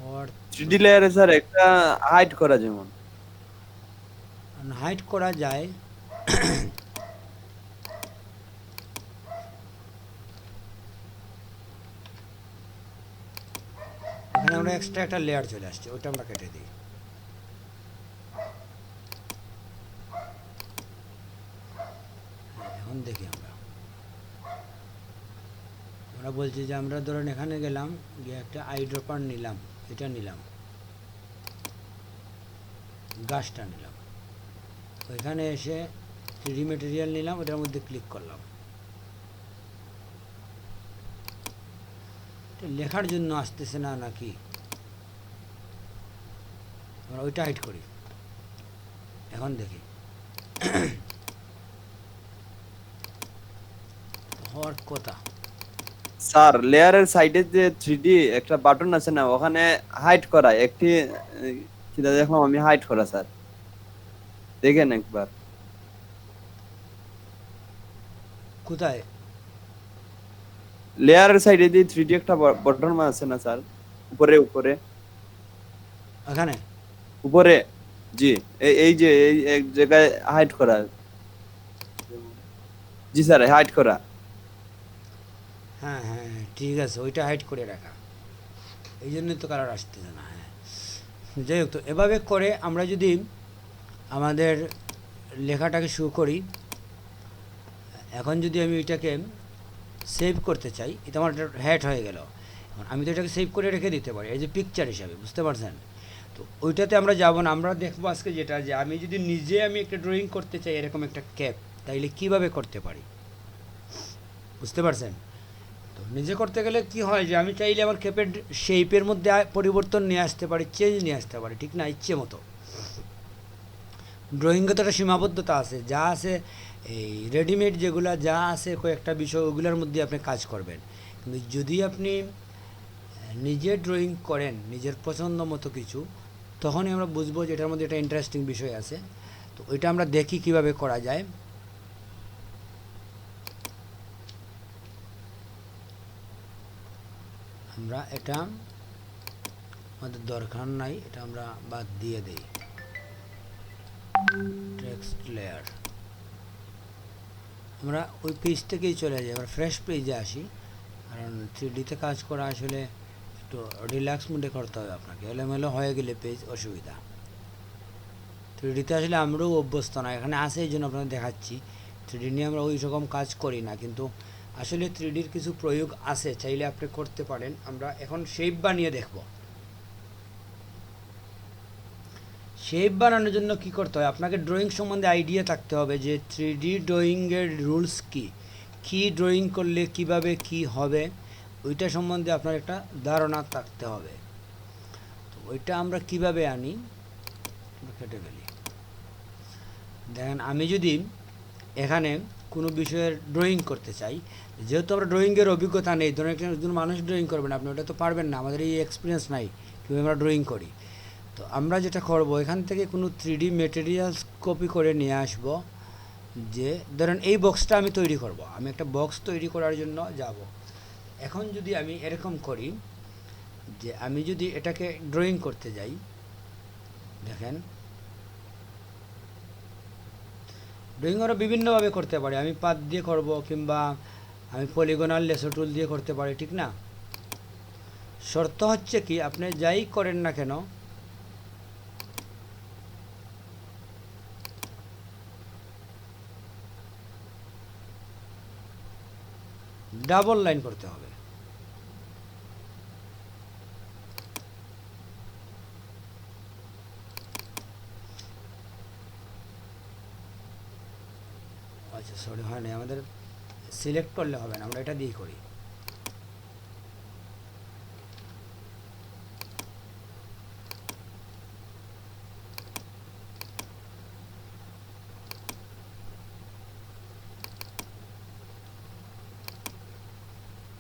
A: হওয়ার
E: থ্রিডি লেয়ারে স্যার একটা হাইড করা যেমন
A: হাইড করা যায়। এখানে আমরা এক্সট্রা একটা লেয়ার চলে আসছে, ওটা আমরা কেটে দিই। এখন দেখি আমরা আমরা বলছি যে আমরা ধরুন এখানে গেলাম, গিয়ে একটা আইড্রপার নিলাম, এটা নিলাম, গাছটা নিলাম, ওইখানে এসে 3D মেটেরিয়াল নিলাম, ওটার মধ্যে ক্লিক করলাম। এটা লেখার জন্য আসতেছে না নাকি? আমরা ওইটা হাইড করি, এখন দেখি হওয়ার কথা।
E: স্যার লেয়ারের সাইডে যে 3D একটা বাটন আছে না, ওখানে হাইড করা একটি সেটা দেখলাম আমি হাইড করা স্যার, দেখেন একবার।
A: কোথায়?
E: লেয়ারের সাইডে যে 3D একটা বাটন আছে না স্যার, উপরে উপরে
A: এখানে
E: উপরে, জি এই যে এই এক জায়গায় হাইড করা, জি স্যার হাইড করা।
A: হ্যাঁ হ্যাঁ হ্যাঁ, ঠিক আছে, ওইটা হাইড করে রাখা, এই জন্যই তো কালার আসতেছে না। হ্যাঁ, যাই হোক, তো এভাবে করে আমরা যদি আমাদের লেখাটাকে শুরু করি, এখন যদি আমি এটাকে সেভ করতে চাই, এটা আমার হ্যাড হয়ে গেল। এখন আমি তো এটাকে সেভ করে রেখে দিতে পারি এই যে পিকচার হিসাবে, বুঝতে পারছেন? তো ওইটাতে আমরা যাব না, আমরা দেখবো আজকে যেটা, যে আমি যদি নিজে আমি একটা ড্রয়িং করতে চাই এরকম একটা ক্যাপ, তাইলে কিভাবে করতে পারি, বুঝতে পারছেন? তো নিজে করতে গেলে কি হয়, যে আমি চাইলে আমার ক্যাপের শেপের মধ্যে পরিবর্তন নিয়ে আসতে পারি, চেঞ্জ নিয়ে আসতে পারি, ঠিক না? ইচ্ছে মতো। ড্রয়িংয়ে তো একটা সীমাবদ্ধতা আছে, যা আছে এই রেডিমেড যেগুলো যা আছে কয়েকটা বিষয়, ওগুলোর মধ্যে আপনি কাজ করবেন। কিন্তু যদি আপনি নিজে ড্রয়িং করেন নিজের পছন্দ মতো কিছু, তখনই আমরা বুঝবো যে এটার মধ্যে একটা ইন্টারেস্টিং বিষয় আছে। তো ওইটা আমরা দেখি কিভাবে করা যায়। আমরা এটা আমাদের দরকার নাই, এটা আমরা বাদ দিয়ে দেই। টেক্সট লেয়ার, আমরা ওই পেজ থেকেই চলে যাই, আমরা ফ্রেশ পেজে আসি, কারণ 3Dতে কাজ করা আসলে একটু রিল্যাক্স মুডে করতে হবে আপনাকে, এলোমেলো হয়ে গেলে পেজ অসুবিধা। 3Dতে আসলে আমরাও অভ্যস্ত না, এখানে আসে এই জন্য আপনাদের দেখাচ্ছি। 3D নিয়ে আমরা ওই রকম কাজ করি না, কিন্তু আসলে 3Dর কিছু প্রয়োগ আছে, চাইলে আপনি করতে পারেন। আমরা এখন শেপ বানিয়ে দেখব। শেপ বানানোর জন্য কি করতে হয়, আপনাকে ড্রয়িং সম্বন্ধে আইডিয়া থাকতে হবে যে 3D ড্রয়িংয়ের রুলস কী ড্রয়িং করলে কিভাবে কি হবে, ওইটা সম্বন্ধে আপনার একটা ধারণা থাকতে হবে। তো ওইটা আমরা কিভাবে আনি, কেটে ফেলি। দেখেন, আমি যদি এখানে কোনো বিষয়ের ড্রয়িং করতে চাই, যেহেতু আমরা ড্রয়িংয়ের অভিজ্ঞতা নেই, ধরুন একজন মানুষ ড্রয়িং করবেন, আপনি ওটা তো পারবেন না, আমাদের এই এক্সপিরিয়েন্স নাই কীভাবে আমরা ড্রয়িং করি। তো আমরা যেটা করব, এখান থেকে কোনো 3D মেটেরিয়ালস কপি করে নিয়ে আসব। যে ধরেন এই বক্সটা আমি তৈরি করব, আমি একটা বক্স তৈরি করার জন্য যাব। এখন যদি আমি এরকম করি, যে আমি যদি এটাকে ড্রয়িং করতে যাই, দেখেন ড্রয়িং আমরা বিভিন্নভাবে করতে পারি, আমি পাত দিয়ে করব, কিংবা আমি পলিগোনাল লেসো টুল দিয়ে করতে পারি, ঠিক না? শর্ত হচ্ছে কি, আপনি যাই করেন না কেন, ডাবল লাইন করতে হবে। আচ্ছা, সরি, হয় না, আমাদের সিলেক্ট করলে হবে না, আমরা এটা দিয়ে করি।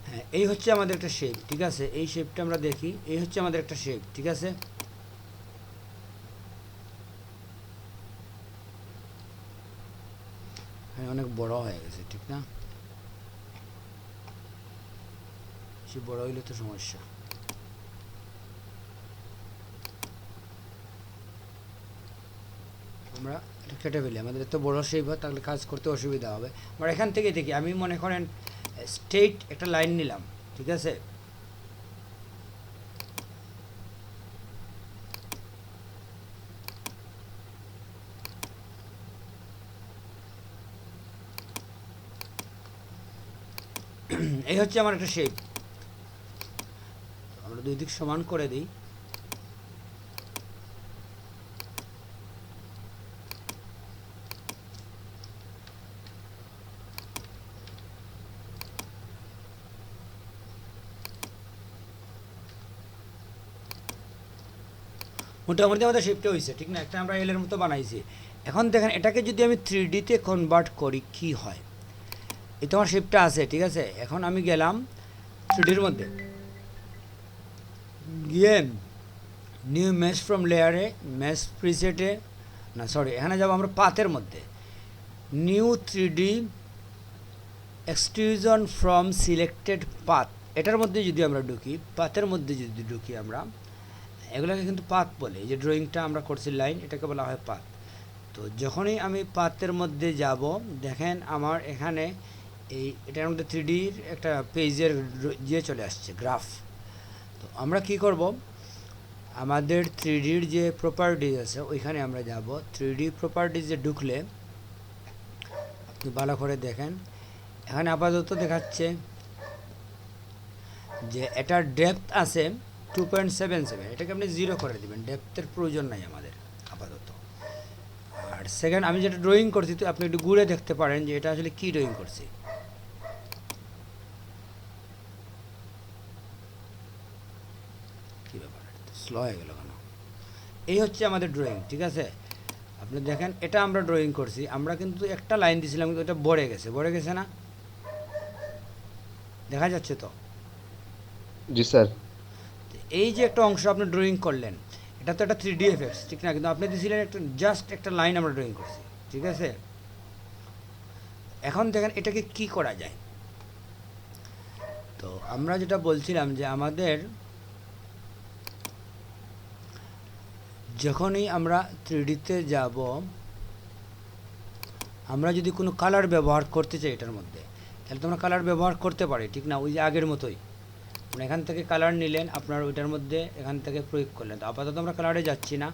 A: হ্যাঁ, এই হচ্ছে আমাদের একটা শেপ, ঠিক আছে? এই শেপটা আমরা দেখি, এই হচ্ছে আমাদের একটা শেপ, ঠিক আছে? হ্যাঁ, অনেক বড় হয়ে গেছে, ঠিক না? সে বড় হইলে তো সমস্যা। আমরা এটা কেটে ফেলি, আমাদের এত বড় শেপ হয় তাহলে কাজ করতে অসুবিধা হবে। আমরা এখান থেকে দেখি, আমি মনে করেন স্ট্রেইট একটা লাইন নিলাম, ঠিক আছে? এই হচ্ছে আমার একটা শেপ। আমরা দুই দিক সমান করে দিই। মোটামুটি আমাদের শেপটা হয়েছে, ঠিক না? একটা আমরা এলের মতো বানাইছি। এখন দেখেন এটাকে যদি আমি 3D-তে কনভার্ট করি কি হয়। এই তো আমার শেপটা আছে, ঠিক আছে? এখন আমি গেলাম 3D-র মধ্যে, গিয়ে নিউ মেশ ফ্রম লেয়ারে, মেশ প্রিসেটে, না সরি, এখানে যাবো আমরা পাথের মধ্যে, new 3D extrusion from selected path. এটার মধ্যে যদি আমরা ঢুকি, পাথের মধ্যে যদি ঢুকি আমরা, এগুলোকে কিন্তু পাথ বলে। এই যে ড্রয়িংটা আমরা করছি লাইন, এটাকে বলা হয় পাথ। তো যখনই আমি পাথের মধ্যে যাব, দেখেন আমার এখানে এটার মধ্যে 3Dর একটা পেজের ইয়ে চলে আসছে, গ্রাফ। তো আমরা কি করব, আমাদের 3Dর যে প্রপার্টিজ আছে ওইখানে আমরা যাব। 3D প্রপার্টিজে ঢুকলে আপনি ভালো করে দেখেন, এখানে আপাতত দেখাচ্ছে যে এটার ডেপথ আছে 2.77। এটাকে আপনি 0 করে দিবেন, ডেপথের প্রয়োজন নাই আমাদের আপাতত। আর সেকেন্ড, আমি যেটা ড্রয়িং করছি, তো আপনি একটু ঘুরে দেখতে পারেন যে এটা আসলে কি ড্রয়িং করছি। কি ব্যাপার, স্লো হয়ে গেল কেন? এই হচ্ছে আমাদের ড্রয়িং, ঠিক আছে? আপনি দেখেন এটা আমরা ড্রয়িং করছি, আমরা কিন্তু একটা লাইন দিয়েছিলাম কিন্তু এটা ভরে গেছে না? দেখা যাচ্ছে তো?
C: জি স্যার।
A: এই যে একটা অংশ আপনি ড্রয়িং করলেন, এটা তো একটা 3D এফেক্টস, ঠিক না? কিন্তু আপনি দিয়েছিলেন একটা জাস্ট একটা লাইন আমরা ড্রয়িং করছি, ঠিক আছে? এখন দেখেন এটাকে কি করা যায়। তো আমরা যেটা বলছিলাম যে আমাদের যখনই আমরা 3D-তে যাব, আমরা যদি কোনো কালার ব্যবহার করতে চাই এটার মধ্যে, তাহলে তো আমরা কালার ব্যবহার করতে পারি, ঠিক না? ওই যে আগের মতোই মানে এখান থেকে কালার নিলেন, আপনার ওইটার মধ্যে এখান থেকে প্রয়োগ করলেন। তো আপাতত আমরা কালারে যাচ্ছি না,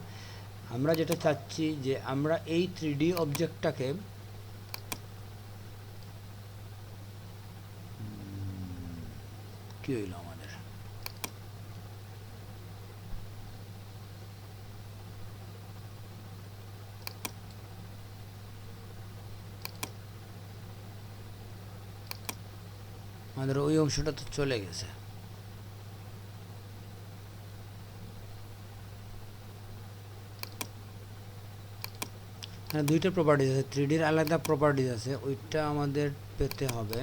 A: আমরা যেটা চাচ্ছি যে আমরা এই 3D অবজেক্টটাকে কি হইল আমাদের, আমাদের ওই অংশটা তো চলে গেছে। দুইটা প্রপার্টিজ আছে, 3Dর আলাদা প্রপার্টিজ আছে, ওইটা আমাদের পেতে হবে।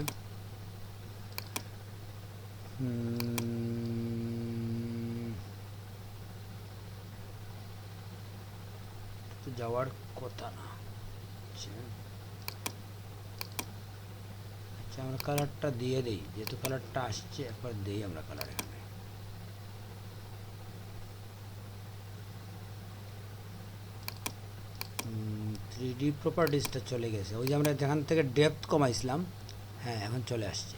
A: যাওয়ার কথা না। আচ্ছা, আমরা কালারটা দিয়ে দিই, যেহেতু কালারটা আসছে একবার দিই আমরা কালার। এখানে 3D প্রপার্টিজটা চলে গেছে, ওই যে আমরা যেখান থেকে ডেপথ কমাইছিলাম, হ্যাঁ এখন চলে আসছে।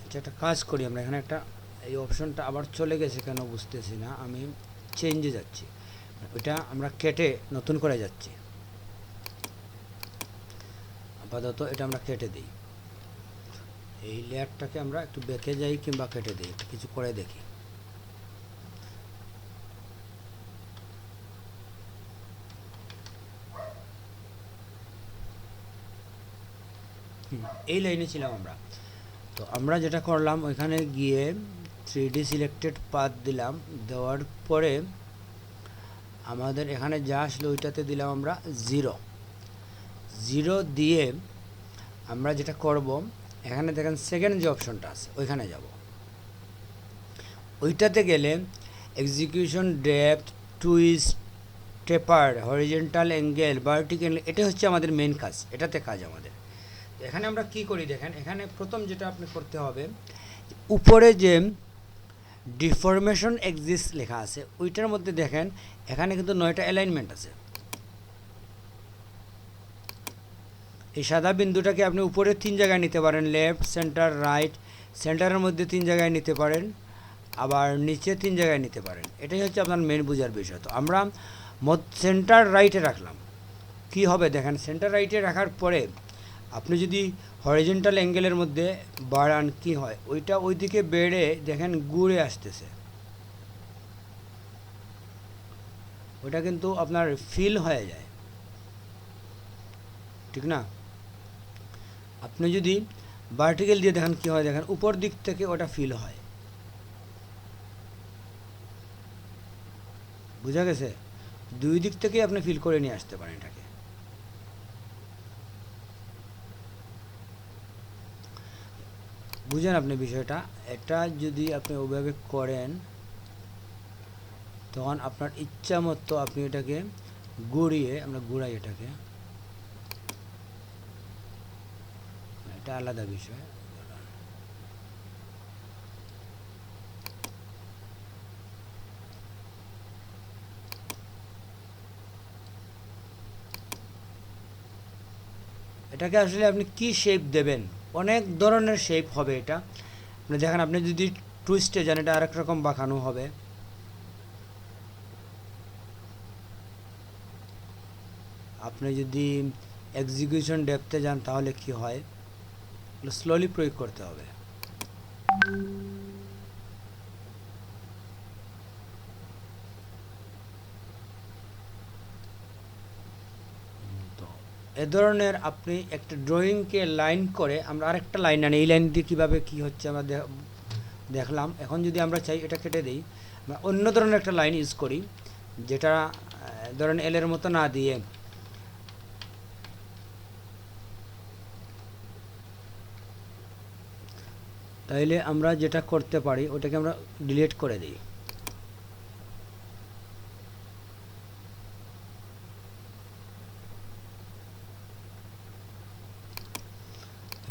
A: আচ্ছা, একটা কাজ করি আমরা, এখানে একটা এই অপশনটা আবার চলে গেছে কেন বুঝতেছি না। আমি চেঞ্জে যাচ্ছি, ওইটা আমরা কেটে নতুন করে যাচ্ছি। আপাতত এটা আমরা কেটে দিই, এই লেয়ারটাকে আমরা একটু বেঁকে যাই কিংবা কেটে দিই, একটু কিছু করে দেখি। এই লাইনে ছিলাম আমরা। তো আমরা যেটা করলাম, ওইখানে গিয়ে 3D সিলেক্টেড পাথ দিলাম, দেওয়ার পরে আমাদের এখানে যা আসলো ওইটাতে দিলাম আমরা 0 দিয়ে আমরা যেটা করব, এখানে দেখেন সেকেন্ড যে অপশনটা আছে ওইখানে যাব। ওইটাতে গেলে এক্সিকিউশন ডেপথ, টুইস্ট, টেপার, হরিজেন্টাল অ্যাঙ্গেল, ভার্টিক্যাল, এটা হচ্ছে আমাদের মেন কাজ, এটাতে কাজ আমাদের। এখানে আমরা কি করি দেখেন, এখানে প্রথম যেটা আপনি করতে হবে, উপরে যে ডিফরমেশন এক্সিস্ট লেখা আছে ওইটার মধ্যে দেখেন এখানে কিন্তু 9টা অ্যালাইনমেন্ট আছে। এই সাদা বিন্দুটাকে আপনি উপরে 3 জায়গায় নিতে পারেন, লেফট, সেন্টার, রাইট। সেন্টারের মধ্যে 3 জায়গায় নিতে পারেন, আবার নিচে 3 জায়গায় নিতে পারেন। এটাই হচ্ছে আপনার মেন বোঝার বিষয়। তো আমরা সেন্টার রাইটে রাখলাম, কি হবে দেখেন, সেন্টার রাইটে রাখার পরে আপনি যদি হরিজন্টাল অ্যাঙ্গেলের মধ্যে বাড়ান কি হয়, ওইটা ওইদিকে বেড়ে দেখেন ঘুরে আসতেছে, ওইটা কিন্তু আপনার ফিল হয়ে যায়, ঠিক না? আপনি যদি ভার্টিক্যাল দিয়ে দেখেন কি হয়, দেখেন উপর দিক থেকে ওটা ফিল হয়, বুঝা গেছে? দুই দিক থেকে আপনি ফিল করে নিয়ে আসতে পারেন এটাকে। বুঝেন আপনি বিষয়টা? এটা যদি আপনি ওইভাবে করেন তখন আপনার ইচ্ছা মতো আপনি এটাকে ঘুরিয়ে, আমরা ঘুরাই এটাকে, এটা আলাদা বিষয়। এটাকে আসলে আপনি কি শেপ দেবেন, অনেক ধরনের শেপ হবে এটা। আপনি দেখেন, আপনি যদি টুইস্টে যান এটা আরেক রকম বাঁকানো হবে। আপনি যদি এক্সিকিউশন ডেপথে যান তাহলে কি হয়, স্লোলি প্রয়োগ করতে হবে। তো এ ধরনের আপনি একটা ড্রয়িংকে লাইন করে, আমরা আরেকটা লাইন আনি, এই লাইন দিয়ে কীভাবে কী হচ্ছে আমরা দেখলাম। এখন যদি আমরা চাই এটা কেটে দিই, আমরা অন্য ধরনের একটা লাইন ইউজ করি, যেটা ধরেন এলের মতো না দিয়ে, তাইলে আমরা যেটা করতে পারি ওটাকে আমরা ডিলিট করে দিই।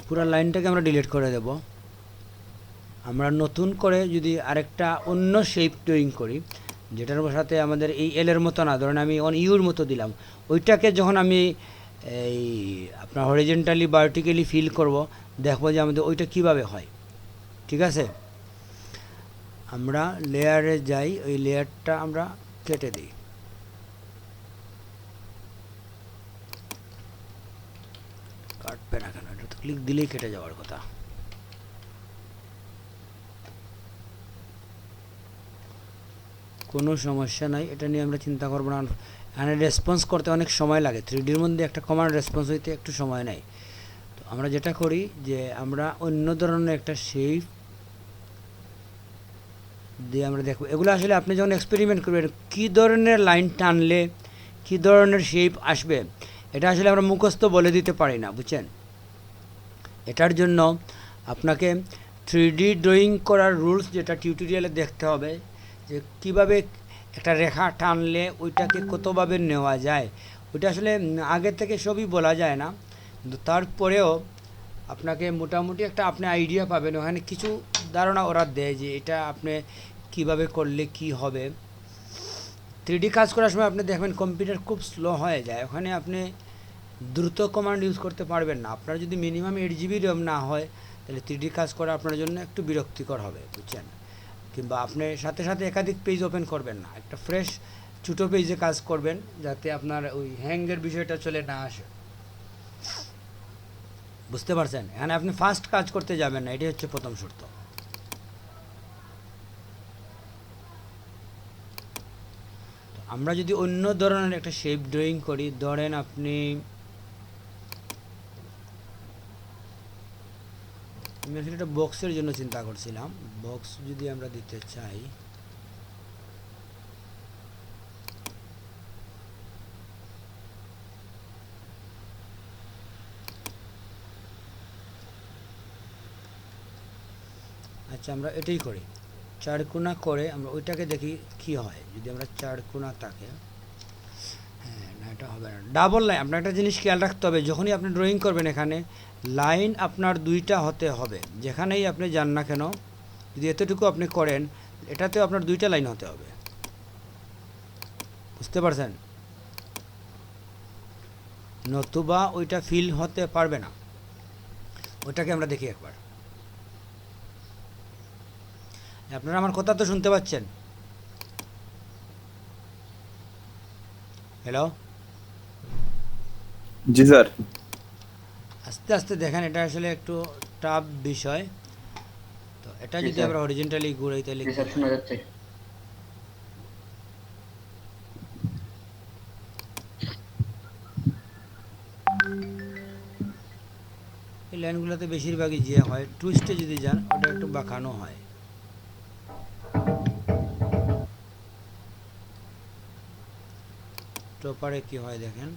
A: পুরো লাইনটাকে আমরা ডিলিট করে দেব। আমরা নতুন করে যদি আরেকটা অন্য শেপ ড্রয়িং করি, যেটার সাথে আমাদের এই এলের মতো না, ধরেন আমি ইউর মতো দিলাম, ওইটাকে যখন আমি এই আপনার হরিজন্টালি ভার্টিক্যালি ফিল করব, দেখবো যে আমাদের ওইটা কিভাবে হয়। ঠিক আছে, আমরা লেয়ারে যাই, ওই লেয়ারটা আমরা কেটে দিই। কাটবে না কেন, এটা তো ক্লিক দিলেই কেটে যাওয়ার কথা। কোনো সমস্যা নাই, এটা নিয়ে আমরা চিন্তা করবো না। এখানে রেসপন্স করতে অনেক সময় লাগে, 3Dর মধ্যে একটা কমান্ড রেসপন্স হইতে একটু সময় নেয়। তো আমরা যেটা করি যে আমরা অন্য ধরনের একটা শেপ দিয়ে আমরা দেখব। এগুলো আসলে আপনি যখন এক্সপেরিমেন্ট করবেন কী ধরনের লাইন টানলে কী ধরনের শেপ আসবে, এটা আসলে আমরা মুখস্থ বলে দিতে পারি না, বুঝছেন? এটার জন্য আপনাকে 3D ড্রয়িং করার রুলস যেটা টিউটোরিয়ালে দেখতে হবে, যে কিভাবে একটা রেখা টানলে ওইটাকে কতভাবে নেওয়া যায়। ওইটা আসলে আগে থেকে সবই বলা যায় না, কিন্তু তারপরেও আপনাকে মোটামুটি একটা আপনি আইডিয়া পাবেন। ওখানে কিছু ধারণা ওরা দেয় যে এটা আপনি কিভাবে করলে কি হবে। 3D কাজ করার সময় আপনি দেখবেন কম্পিউটার খুব স্লো হয়ে যায়, ওখানে আপনি দ্রুত কমান্ড ইউজ করতে পারবেন না। আপনার যদি মিনিমাম 8GB র্যাম না হয় তাহলে 3D কাজ করা আপনার জন্য একটু বিরক্তিকর হবে, বুঝছেন? কিংবা আপনি সাথে সাথে একাধিক পেজ ওপেন করবেন না, একটা ফ্রেশ ছোটো পেজে কাজ করবেন যাতে আপনার ওই হ্যাঙ্গের বিষয়টা চলে না আসে। বুঝতে পারছেন? এখানে আপনি ফাস্ট কাজ করতে যাবেন না, এটাই হচ্ছে প্রথম শর্ত। আমরা যদি অন্য ধরনের একটা শেপ ড্রয়িং করি, ধরেন আপনি, আমি আসলে একটা বক্সের জন্য চিন্তা করছিলাম, বক্স যদি আমরা দিতে চাই, আচ্ছা আমরা এটাই করি, 4 কোণা করে আমরা ওইটাকে দেখি কি হয়। যদি আমরা 4 কোণা থাকে, হ্যাঁ না এটা হবে না, ডাবল লাইন। আপনার একটা জিনিস খেয়াল রাখতে হবে, যখনই আপনি ড্রয়িং করবেন এখানে লাইন আপনার 2টা হতে হবে, যেখানেই আপনি যান না কেন। যদি এতটুকু আপনি করেন, এটাতেও আপনার 2টা লাইন হতে হবে, বুঝতে পারছেন? নতুবা ওইটা ফিল হতে পারবে না। ওটাকে আমরা দেখি একবার। আপনারা আমার কথা তো শুনতে পাচ্ছেন? হ্যালো,
E: জি স্যার।
A: আস্তে আস্তে দেখেন, এটা আসলে একটু টাফ বিষয়। তো এটা
B: জি,
A: যদি
B: স্যার।
A: আমরা হরিজন্টালি ঘুরাই তাহলে
B: জি
A: কি
B: স্যার,
A: হয়?
B: শোনা যাচ্ছে।
A: এই লাইনগুলোতে বেশিরভাগই যে হয়, টুইস্টে যদি যান ওটা একটু বাঁকানো হয়। টপারে কি হয় দেখেন,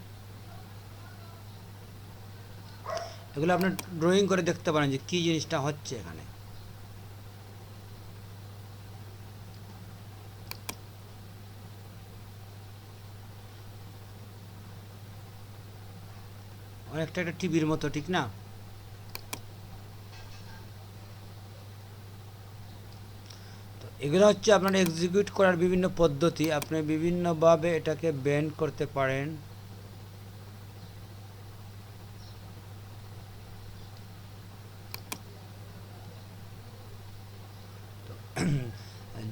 A: এগুলো আপনার ড্রয়িং করে দেখতে পারেন যে কি জিনিসটা হচ্ছে এখানে। অনেকটা একটা টিভির মতো, ঠিক না? তো এগুলো হচ্ছে আপনার এক্সিকিউট করার বিভিন্ন পদ্ধতি। আপনি বিভিন্নভাবে এটাকে বেন্ড করতে পারেন।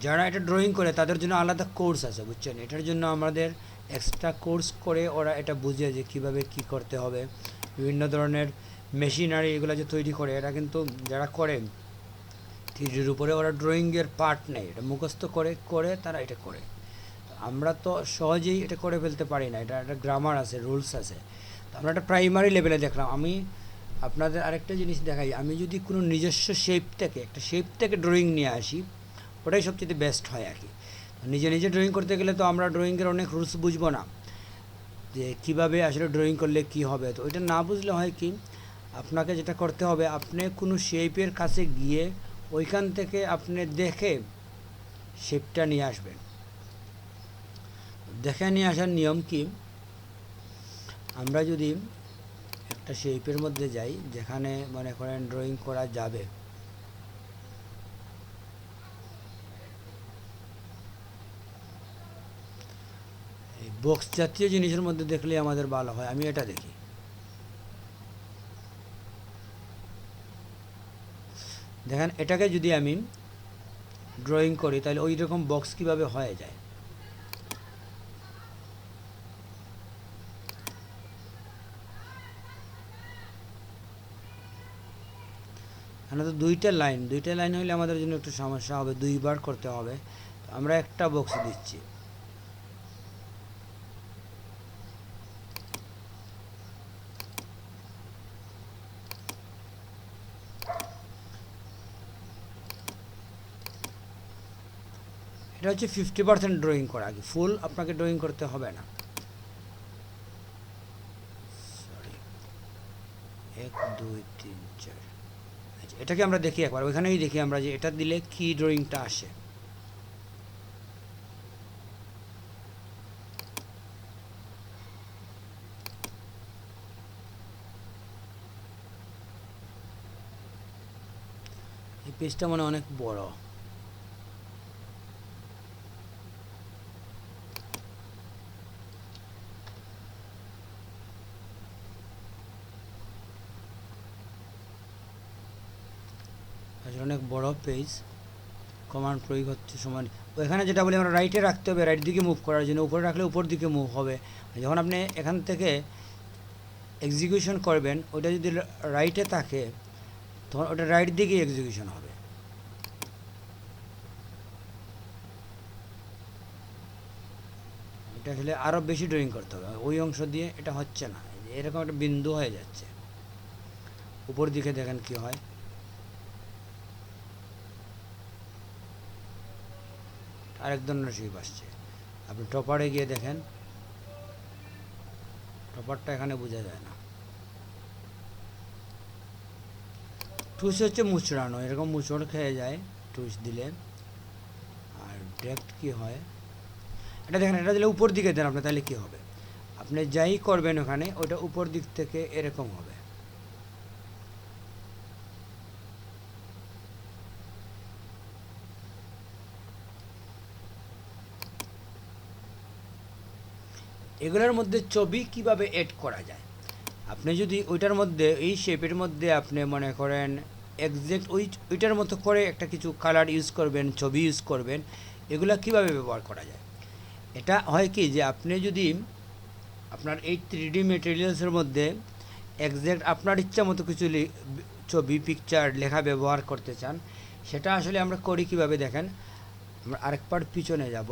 A: যারা এটা ড্রয়িং করে তাদের জন্য আলাদা কোর্স আছে, বুঝছেন? এটার জন্য আমাদের এক্সট্রা কোর্স করে ওরা এটা বুঝে যে কিভাবে কি করতে হবে। বিভিন্ন ধরনের মেশিনারি এগুলো যে তৈরি করে, এটা কিন্তু যারা করে থ্রিডির উপরে ওরা ড্রয়িংয়ের পার্ট নেই, এটা মুখস্থ করে করে তারা এটা করে। আমরা তো সহজেই এটা করে ফেলতে পারি না, এটা একটা গ্রামার আছে, রুলস আছে। তো আমরা একটা প্রাইমারি লেভেলে দেখলাম। আমি আপনাদের আরেকটা জিনিস দেখাই। আমি যদি কোনো নিজস্ব একটা শেপ থেকে ড্রয়িং নিয়ে আসি, ওটাই সবচেয়ে বেস্ট হয় আর কি। নিজে নিজে ড্রয়িং করতে গেলে তো আমরা ড্রয়িংয়ের অনেক রুলস বুঝবো না, যে কিভাবে আসলে ড্রয়িং করলে কি হবে। তো ওইটা না বুঝলে হয় কি, আপনাকে যেটা করতে হবে, আপনি কোনো শেপের কাছে গিয়ে ওইখান থেকে আপনি দেখে শেপটা নিয়ে আসবেন। দেখে নিয়ে আসার নিয়ম কি, আমরা যদি একটা শেপের মধ্যে যাই যেখানে মনে করেন ড্রয়িং করা যাবে, এই বক্স জাতীয় জিনিসের মধ্যে দেখলে আমাদের ভালো হয়। আমি এটা দেখি, দেখেন এটাকে যদি আমি ড্রয়িং করি তাহলে ওই রকম বক্স কিভাবে হয়ে যায়। এখানে তো দুইটা লাইন হলে আমাদের জন্য একটু সমস্যা হবে, দুইবার করতে হবে। তো আমরা একটা বক্স দিচ্ছি। এটা হচ্ছে 50% ড্রয়িং করা, আগে ফুল আপনাকে ড্রয়িং করতে হবে না। সরি, 1 2 3 4। আচ্ছা, এটাকে আমরা দেখি একবার, ওইখানেই দেখি আমরা যে এটা দিলে কি ড্রয়িংটা আসে। এই পেজটা মনে হয় অনেক বড়। আসলে অনেক বড় পেজ, কমান্ড প্রয়োগ হচ্ছে সমান। এখানে যেটা বলি আমরা রাইটে রাখতে হবে, রাইট দিকে মুভ করার জন্য। উপরে রাখলে উপর দিকে মুভ হবে। যখন আপনি এখান থেকে এক্সিকিউশন করবেন, ওটা যদি রাইটে থাকে তখন ওটা রাইট দিকে এক্সিকিউশন হবে। এটা আসলে আরও বেশি ড্রয়িং করতে হবে, ওই অংশ দিয়ে এটা হচ্ছে না। এরকম একটা বিন্দু হয়ে যাচ্ছে। উপর দিকে দেখেন কি হয়। আরেক ধরনের শেপ আসছে। আপনি টপারে গিয়ে দেখেন, টপারটা এখানে বোঝা যায় না। টুইস হচ্ছে মুচড়ানো, এরকম মুচড় খেয়ে যায় টুইস দিলে। আর ডিরেক্ট কি হয়, এটা দেখেন, এটা দিলে উপর দিকে দেন আপনি, তাহলে কি হবে, আপনি যাই করবেন ওখানে ওটা উপর দিক থেকে এরকম হবে। এগুলোর মধ্যে ছবি কিভাবে এড করা যায়, আপনি যদি ওইটার মধ্যে এই শেপের মধ্যে আপনি মনে করেন এক্সাক্ট ওইটার মতো করে একটা কিছু কালার ইউজ করবেন, ছবি ইউজ করবেন, এগুলা কিভাবে ব্যবহার করা যায়? এটা হয় কি যে আপনি যদি আপনার এই 3D মেটেরিয়ালসের মধ্যে এক্সাক্ট আপনার ইচ্ছা মতো কিছু ছবি, পিকচার, লেখা ব্যবহার করতে চান, সেটা আসলে আমরা করি কীভাবে দেখেন। আমরা আরেকবার পিছনে যাব।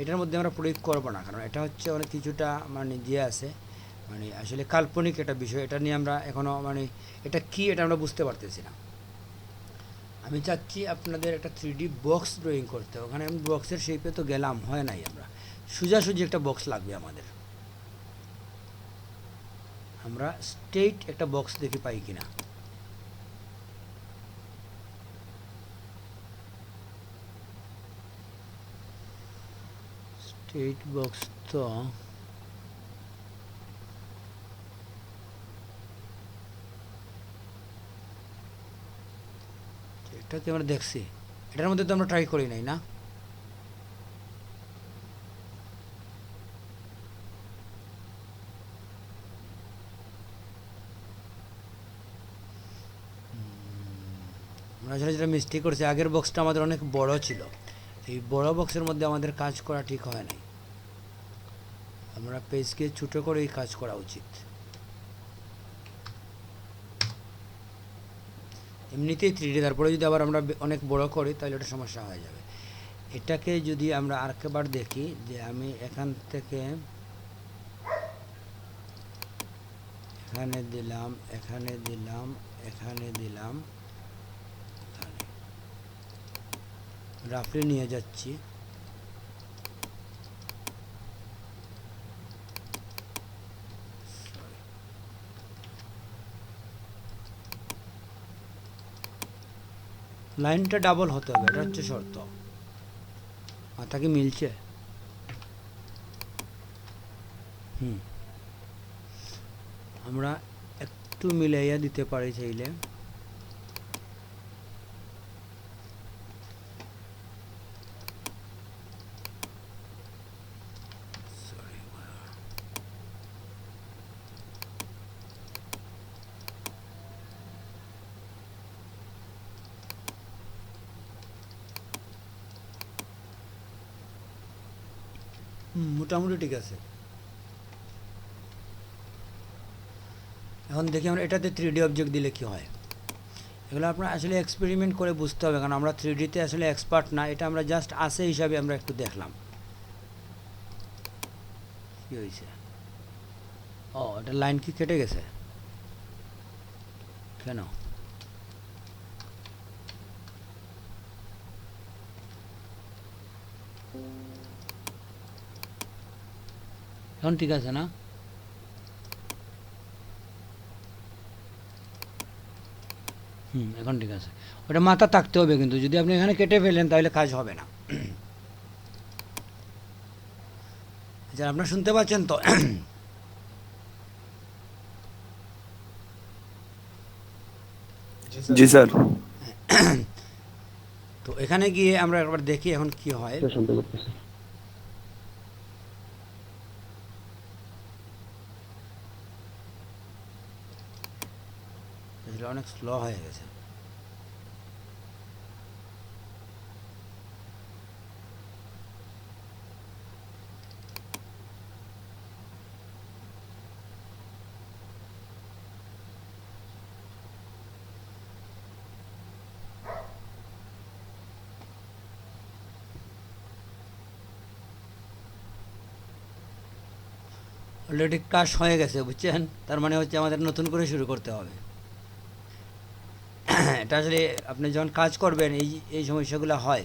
A: এটার মধ্যে আমরা প্রয়োগ করবো না, কারণ এটা হচ্ছে অনেক কিছুটা মানে দিয়ে আছে, মানে আসলে কাল্পনিক একটা বিষয়। এটা নিয়ে আমরা এখনও মানে এটা কি এটা আমরা বুঝতে পারতেছি না। আমি চাচ্ছি আপনাদের একটা 3D বক্স ড্রয়িং করতে। ওখানে আমি বক্সের শেপে তো গেলাম, হয় নাই। আমরা সোজাসুজি একটা বক্স লাগবে আমাদের। আমরা স্ট্রেইট একটা বক্স দেখি পাই কিনা। স্ট্রেইট বক্স তো এটা কি আমরা দেখছি, এটার মধ্যে তো আমরা ট্রাই করি নাই না। আমরা আসলে যেটা মিস্টেক করছি, আগের বক্সটা আমাদের অনেক বড় ছিল। এই বড় বক্সের মধ্যে আমাদের কাজ করা ঠিক হয় নাই। আমরা পেজকে ছোটো করেই কাজ করা উচিত। এমনিতেই 3D, তারপরে যদি আবার আমরা অনেক বড় করি তাহলে এটা সমস্যা হয়ে যাবে। এটাকে যদি আমরা আরেকবার দেখি যে আমি এখান থেকে এখানে দিলাম, এখানে দিলাম, এখানে দিলাম, রাফলি নিয়ে যাচ্ছি। লাইনটা ডাবল হতে হবে, এটা হচ্ছে শর্ত। মাথা কি মিলছে? আমরা একটু মিলাইয়া দিতে পারি চাইলে। মোটামুটি ঠিক আছে। এখন দেখি আমরা এটাতে 3D অবজেক্ট দিলে কি হয়। এগুলো আপনার আসলে এক্সপেরিমেন্ট করে বুঝতে হবে, কারণ আমরা 3Dতে আসলে এক্সপার্ট না। এটা আমরা জাস্ট আছে হিসাবে আমরা একটু দেখলাম কি হয়েছে। ও, এটা লাইন কি কেটে গেছে কেন? এখন ঠিক আছে না? এখন ঠিক আছে। ওটা মাথা থাকতে হবে, কিন্তু যদি আপনি এখানে কেটে ফেলেন তাহলে কাজ হবে না। আচ্ছা, আপনারা শুনতে পাচ্ছেন তো?
E: জি স্যার।
A: তো এখানে গিয়ে আমরা একবার দেখি এখন কি হয়।
B: শুনতে পাচ্ছি।
A: অনেক স্লো হয়ে গেছে। অলরেডি কাজ হয়ে গেছে, বুঝছেন? তার মানে হচ্ছে আমাদের নতুন করে শুরু করতে হবে। এটা আসলে আপনি যখন কাজ করবেন এই সমস্যাগুলো হয়।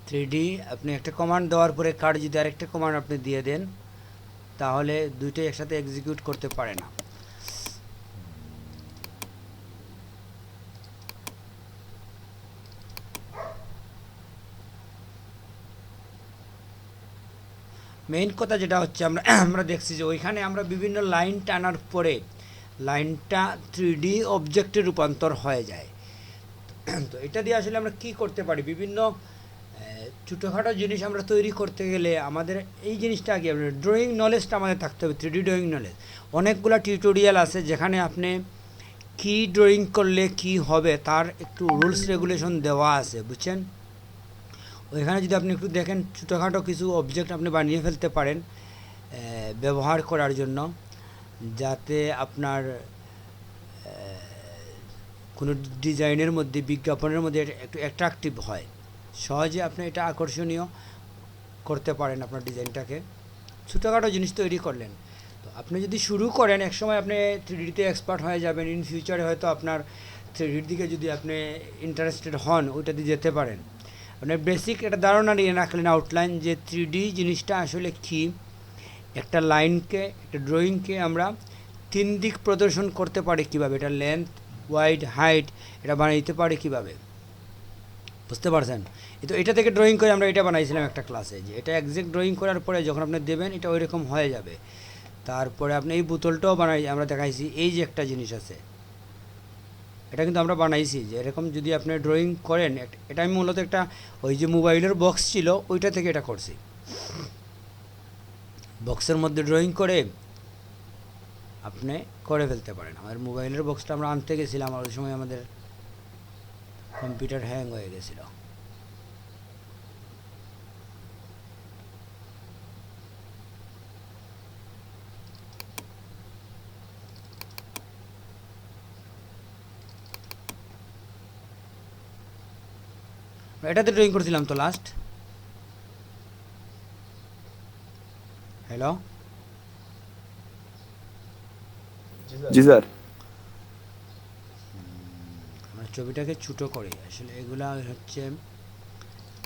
A: 3D আপনি একটা কমান্ড দেওয়ার পরে কার্ড যদি আরেকটা কমান্ড আপনি দিয়ে দেন, তাহলে দুইটাই একসাথে এক্সিকিউট করতে পারে না। মেইন কথা যেটা হচ্ছে, আমরা দেখছি যে ওইখানে আমরা বিভিন্ন লাইন টানার পরে লাইনটা 3D অবজেক্টে রূপান্তর হয়ে যায়। তো এটা দিয়ে আসলে আমরা কি করতে পারি, বিভিন্ন ছোটোখাটো জিনিস আমরা তৈরি করতে গেলে আমাদের এই জিনিসটা আগে ড্রয়িং নলেজটা আমাদের থাকতে হবে, 3D ড্রয়িং নলেজ। অনেকগুলো টিউটোরিয়াল আছে যেখানে আপনি কী ড্রয়িং করলে কি হবে তার একটু রুলস রেগুলেশন দেওয়া আছে, বুঝছেন? ওইখানে যদি আপনি একটু দেখেন, ছোটোখাটো কিছু অবজেক্ট আপনি বানিয়ে ফেলতে পারেন ব্যবহার করার জন্য, যাতে আপনার কোনো ডিজাইনের মধ্যে, বিজ্ঞাপনের মধ্যে এটা একটু অ্যাট্রাকটিভ হয়, সহজে আপনি এটা আকর্ষণীয় করতে পারেন আপনার ডিজাইনটাকে। ছোটোখাটো জিনিস তৈরি করলেন, তো আপনি যদি শুরু করেন একসময় আপনি 3Dতে এক্সপার্ট হয়ে যাবেন। ইন ফিউচারে হয়তো আপনার 3Dর দিকে যদি আপনি ইন্টারেস্টেড হন ওইটাতে যেতে পারেন। আপনার বেসিক একটা ধারণা নিয়ে রাখলেন, আউটলাইন, যে 3D জিনিসটা আসলে কী। একটা লাইনকে, একটা ড্রয়িংকে আমরা 3 দিক প্রদর্শন করতে পারি কীভাবে, এটা লেন্থ, ওয়াইড, হাইট, এটা বানাইতে পারি কীভাবে, বুঝতে পারছেন? তো এটা থেকে ড্রয়িং করে আমরা এটা বানাইছিলাম একটা ক্লাসে, যে এটা একজ্যাক্ট ড্রয়িং করার পরে যখন আপনি দেবেন এটা ওই রকম হয়ে যাবে। তারপরে আপনি এই বোতলটাও আমরা দেখাইছি, এই যে একটা জিনিস আছে এটা কিন্তু আমরা বানাইছি, যে এরকম যদি আপনি ড্রয়িং করেন। এটা আমি মূলত একটা ওই যে মোবাইলের বক্স ছিল ওইটা থেকে এটা করছি, বক্সের মধ্যে ড্রয়িং করে আপনি করে ফেলতে পারেন। আমার মোবাইলের বক্সটা আমরা আনতে গেছিলাম, আর ওই সময় আমাদের কম্পিউটার হ্যাং হয়ে গেছিল। এটাতে ড্রয়িং করছিলাম তো লাস্ট। হ্যালো,
E: জি স্যার।
A: আমরা ছবিটাকে ছোটো করি, আসলে এগুলা হচ্ছে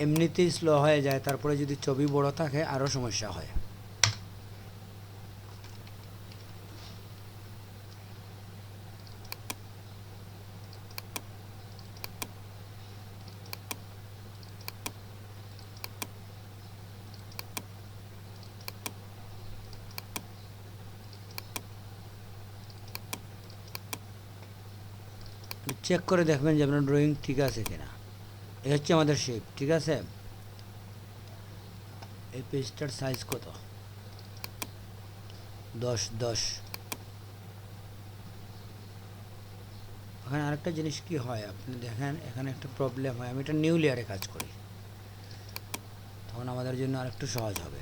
A: এমনিতেই স্লো হয়ে যায়, তারপরে যদি ছবি বড় থাকে আরও সমস্যা হয়। চেক করে দেখবেন যে আপনার ড্রয়িং ঠিক আছে কিনা। এই হচ্ছে আমাদের শেপ, ঠিক আছে? এই পেজটার সাইজ কত? 10x10। এখানে আরেকটা জিনিস কি হয় আপনি দেখেন, এখানে একটা প্রবলেম হয়। আমি এটা নিউ লেয়ারে কাজ করি, তখন আমাদের জন্য আরেকটু সহজ হবে।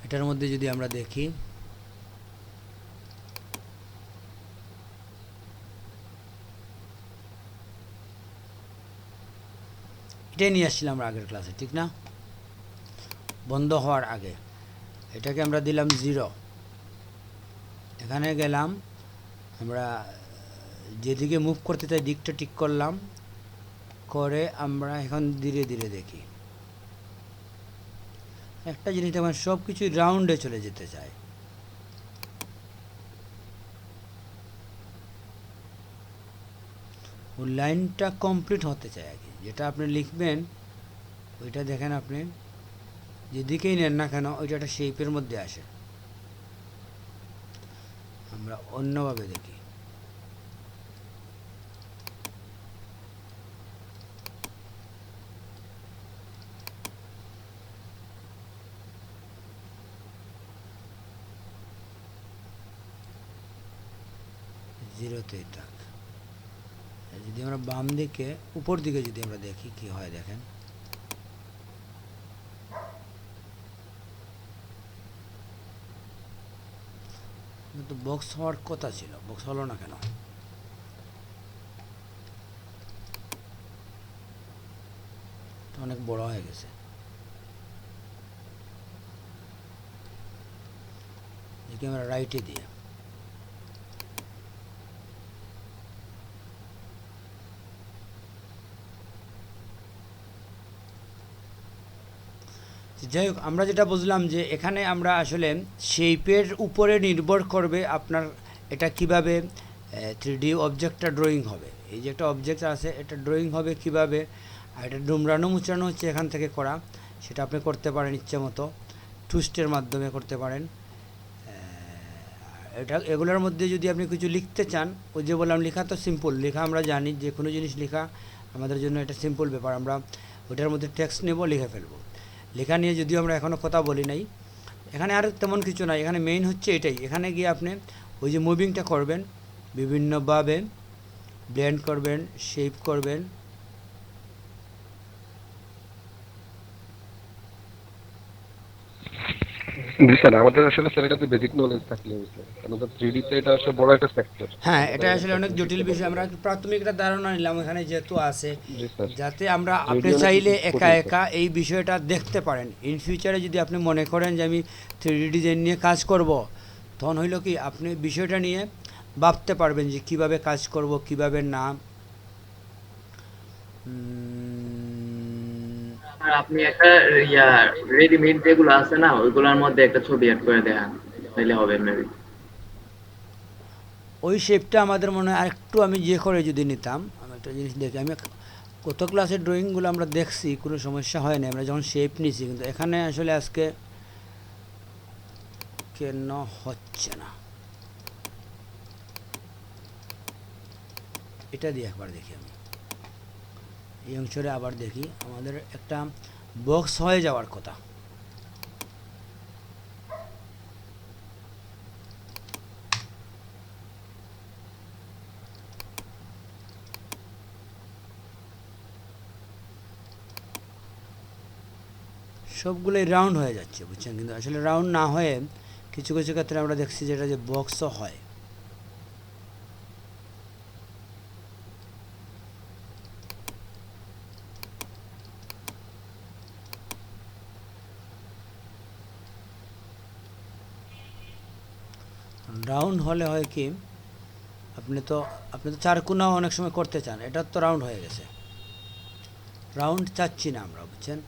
A: এটার মধ্যে যদি আমরা দেখি, এটাই নিয়ে আসছিলাম আমরা আগের ক্লাসে, ঠিক না? বন্ধ হওয়ার আগে এটাকে আমরা দিলাম 0। এখানে গেলাম, আমরা যেদিকে মুভ করতে চাই দিকটা ঠিক করলাম, করে আমরা এখন ধীরে ধীরে দেখি। একটা জিনিস দেখবেন সব কিছুই রাউন্ডে চলে যেতে চায়। ও লাইনটা কমপ্লিট হতে চায় আগে, যেটা আপনি লিখবেন ওইটা দেখেন, আপনি যেদিকেই নেন না কেন ওইটা একটা শেপের মধ্যে আসে। আমরা অন্যভাবে দেখি, জিরোতেই থাক। যদি আমরা বাম দিকে উপর দিকে যদি আমরা দেখি কি হয় দেখেন, কিন্তু বক্স হওয়ার কথা ছিল, বক্স হলো না কেন? অনেক বড় হয়ে গেছে। একে আমরা রাইটে দিয়ে যাই হোক, আমরা যেটা বুঝলাম যে এখানে আমরা আসলে শেপের উপরে নির্ভর করবে আপনার এটা কিভাবে 3D অবজেক্টটা ড্রয়িং হবে। এই যে একটা অবজেক্ট আছে এটা ড্রয়িং হবে কিভাবে, আর এটা ডুমরানো মুচড়ানো হচ্ছে এখান থেকে করা, সেটা আপনি করতে পারেন ইচ্ছে মতো, টুইস্টের মাধ্যমে করতে পারেন। এটা এগুলোর মধ্যে যদি আপনি কিছু লিখতে চান, ওই যে বললাম লেখা তো সিম্পল, লেখা আমরা জানি যে কোনো জিনিস লেখা আমাদের জন্য এটা সিম্পল ব্যাপার, আমরা ওটার মধ্যে টেক্সট নেব, লিখে ফেলবো। লেখা নিয়ে যদিও আমরা এখনও কথা বলি নাই, এখানে আর তেমন কিছু নাই, এখানে মেইন হচ্ছে এটাই। এখানে গিয়ে আপনি ওই যে মুভিংটা করবেন, বিভিন্নভাবে ব্লেন্ড করবেন, শেপ করবেন।
C: জি স্যার, আমাদের আসলে স্যার এটাতে বেসিক নলেজ থাকলে হয়েছে, কারণ 3D তে এটা আসলে বড় একটা ফ্যাক্টর।
A: হ্যাঁ, এটা আসলে অনেক জটিল বিষয়, আমরা একটু প্রাথমিক একটা ধারণা নিলাম এখানে যেহেতু আছে,
C: জি স্যার।
A: যাতে আমরা
C: 3D
A: আপনি
C: অনেক
A: চাইলে
C: কঠিন,
A: একা
C: স্যার।
A: একা এই বিষয়টা দেখতে পারেন। ইন ফিউচারে যদি আপনি মনে করেন যে আমি 3D ডিজাইন নিয়ে কাজ করব, তখন হইল কি আপনি বিষয়টা নিয়ে ভাবতে পারবেন যে কিভাবে কাজ করব, কিভাবে না।
F: আর আপনি একটা ইয়া রেডিমেড যেগুলো আছে না ওইগুলোর মধ্যে একটা ছবি অ্যাড করে দেখান, তাহলে হবে মেবি।
A: ওই শেপটা আমাদের মনে হয় আরেকটু আমি যে করে যদি নিতাম, আমি একটা জিনিস দেখি, আমি কত ক্লাসের ড্রয়িংগুলো আমরা দেখছি কোনো সমস্যা হয় না আমরা যখন শেপ নিছি, কিন্তু এখানে আসলে আজকে কেন হচ্ছে না, এটা দিয়ে একবার দেখি আমি এই অংশটা আবার দেখি। আমাদের একটা বক্স হয়ে যাওয়ার কথা, সবগুলোই রাউন্ড হয়ে যাচ্ছে বুঝছেন, কিন্তু আসলে রাউন্ড না হয়ে কিছু কিছু ক্ষেত্রে আমরা দেখছি যেটা যে বক্সও হয়। রাউন্ড হলে হয় কি, আপনি তো চারকোনাও অনেক সময় করতে চান, এটা তো রাউন্ড হয়ে গেছে। রাউন্ড চাচ্ছি না আমরা বুঝছেন,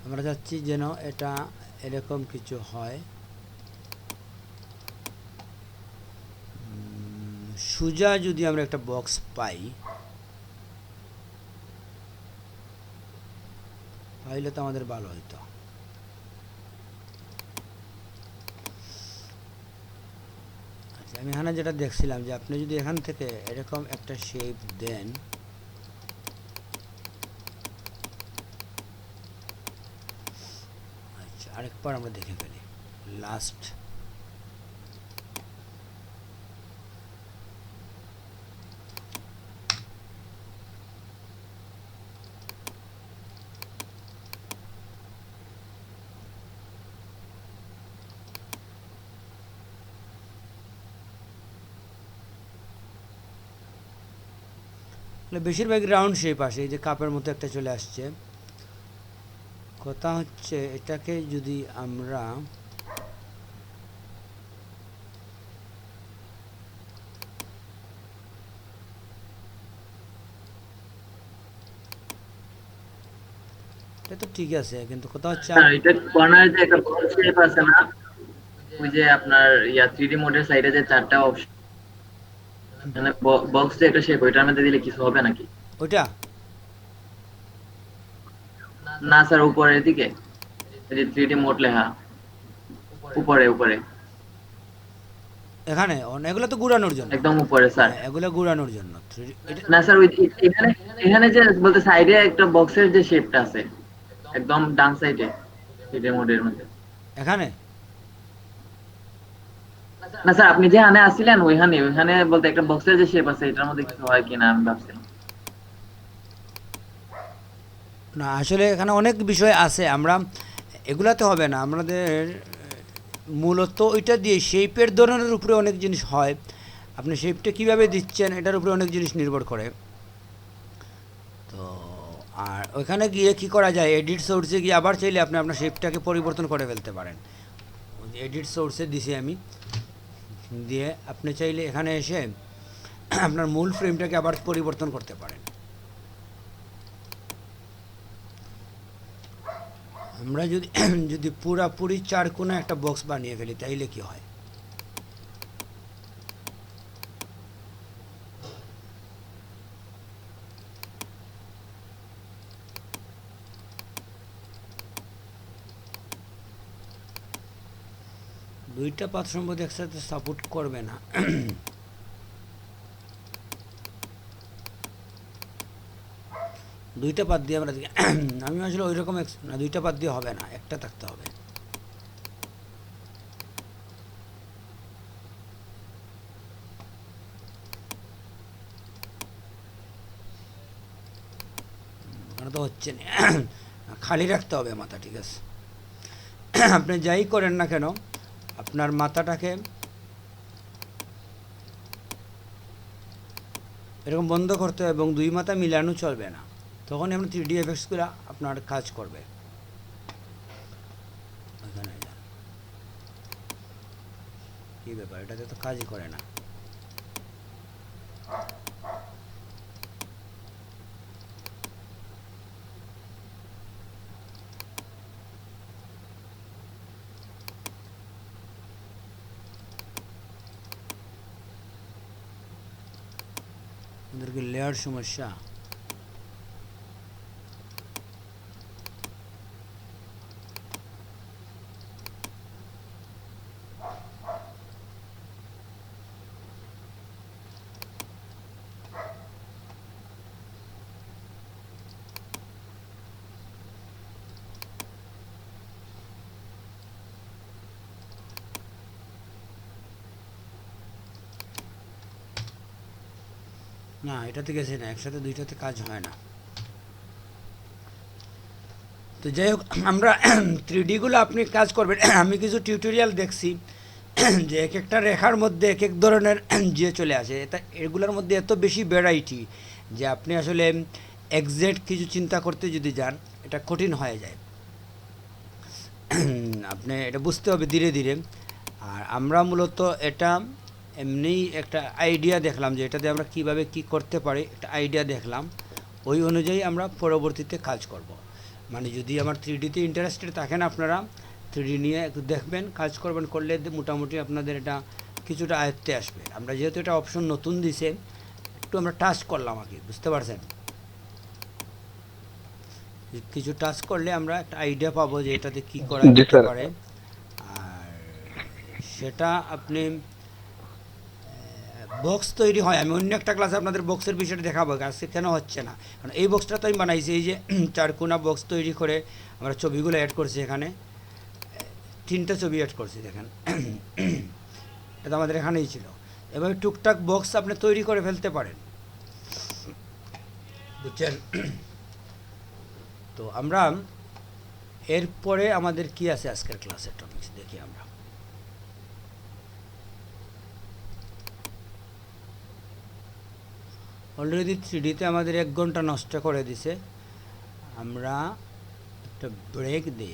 A: আমরা চাচ্ছি যেন এটা এরকম কিছু হয়, সোজা যদি আমরা একটা বক্স পাই, পাইলে তো আমাদের ভালো হইতো। আচ্ছা, আমি এখানে যেটা দেখছিলাম যে আপনি যদি এখান থেকে এরকম একটা শেপ দেন, আচ্ছা আরেকবার আমরা দেখে ফেলি লাস্ট। বেশিরভাগ রাউন্ড শেপ আসে, এই যে কাপের মতো একটা চলে আসছে। কথা হচ্ছে এটাকে যদি আমরা এটা তো ঠিক আছে, কিন্তু কথা হচ্ছে
F: স্যার এটা কর্নারে যে একটা বক্স শেপ আছে না, ওই যে আপনার ইয়া 3D মোডের সাইডে যে চারটা অপশন, মানে বক্স যে একটা শেপ, ওইটার মধ্যে দিলে কিছু হবে নাকি?
A: ওইটা
F: না স্যার, উপরের দিকে এই যে 3D মোড লেখা, উপরে উপরে
A: এখানে এগুলো তো ঘুরানোর জন্য,
F: একদম উপরে স্যার।
A: হ্যাঁ এগুলো ঘুরানোর জন্য। এটা
F: না স্যার, ওই এখানে এখানে যে বলতে সাইডে একটা বক্সের যে শেপটা আছে একদম ডান সাইডে 3D মোডের মধ্যে।
A: এখানে
F: না স্যার, আপনি যেখানে আসছিলেন ওইখানে ওইখানে বলতে একটা বক্সের যে শেপ আছে এটার মধ্যে কিছু হয় কিনা আমি ভাবছিলাম।
A: না, আসলে এখানে অনেক বিষয় আছে, আমরা এগুলাতে হবে না আমাদের, মূলত ওইটা দিয়ে শেপের ধরনের উপরে অনেক জিনিস হয়, আপনি শেপটা কীভাবে দিচ্ছেন এটার উপরে অনেক জিনিস নির্ভর করে। তো আর ওইখানে গিয়ে কি করা যায়, এডিট সোর্সে গিয়ে আবার চাইলে আপনি আপনার শেপটাকে পরিবর্তন করে ফেলতে পারেন। এডিট সোর্সে দিছি আমি, দিয়ে আপনি চাইলে এখানে এসে আপনার মূল ফ্রেমটাকে আবার পরিবর্তন করতে পারেন। আমরা যদি যদি পুরাপুরি চারকোনা একটা বক্স বানিয়ে ফেলি তাইলে কি হয়, দুইটা পাত সম্ভবত একসাথে সাপোর্ট করবে না। দুইটা পাত দিয়ে আমরা আমি আসলে ওই রকম না, দুইটা পাত দিয়ে হবে না, একটা থাকতে হবে। ওখানে তো হচ্ছে না, খালি রাখতে হবে মাথা, ঠিক আছে। আপনি যাই করেন না কেন আপনার মাথাটাকে এরকম বন্ধ করতে হবে এবং দুই মাথা মিলানো চলবে না, তখনই আপনার 3D এফেক্টসগুলো আপনার কাজ করবে। কী ব্যাপার, এটাতে তো কাজই করে না। ওদেরকে লেয়ার সমস্যা। না, এটাতে গেছে না, একসাথে দুইটাতে কাজ হয় না। তো যাই হোক, আমরা 3D-গুলো আপনি কাজ করবেন। আমি কিছু টিউটোরিয়াল দেখছি যে এক একটা রেখার মধ্যে এক এক ধরনের যে চলে আসে, এটা এগুলোর মধ্যে এত বেশি ভ্যারাইটি যে আপনি আসলে এক্সাক্ট কিছু চিন্তা করতে যদি যান এটা কঠিন হয়ে যায়। আপনি এটা বুঝতে হবে ধীরে ধীরে। আর আমরা মূলত এটা এমনিই একটা আইডিয়া দেখলাম যে এটাতে আমরা কিভাবে কি করতে পারি, একটা আইডিয়া দেখলাম, ওই অনুযায়ী আমরা পরবর্তীতে কাজ করব। মানে যদি আমার 3D-তে ইন্টারেস্টেড থাকেন আপনারা 3D নিয়ে একটু দেখবেন, কাজ করবেন, করলে মোটামুটি আপনাদের এটা কিছুটা আয়ত্তে আসবে। আমরা যেহেতু এটা অপশন নতুন দিছে, একটু আমরা টাচ করলাম আর কি, বুঝতে পারছেন? কিছু টাচ করলে আমরা একটা আইডিয়া পাবো যে এটাতে কি করা যেতে পারে। আর সেটা আপনি বক্স তৈরি হয়, আমি অন্য একটা ক্লাসে আপনাদের বক্সের বিষয়টা দেখাবো, আজকে কেন হচ্ছে না, কারণ এই বক্সটা তো আমি বানাইছি, এই যে চারকোনা বক্স তৈরি করে আমরা ছবিগুলো অ্যাড করছি, এখানে 3টা ছবি অ্যাড করছি, দেখেন। এটা আমাদের এখানেই ছিল। এভাবে টুকটাক বক্স আপনি তৈরি করে ফেলতে পারেন, বুঝছেন? তো আমরা এরপরে আমাদের কি আছে আজকের ক্লাসের টপিকস দেখি আমরা। অলরেডি 3D-তে আমাদের 1 ঘন্টা নষ্ট করে দিছে, আমরা একটা ব্রেক দিই।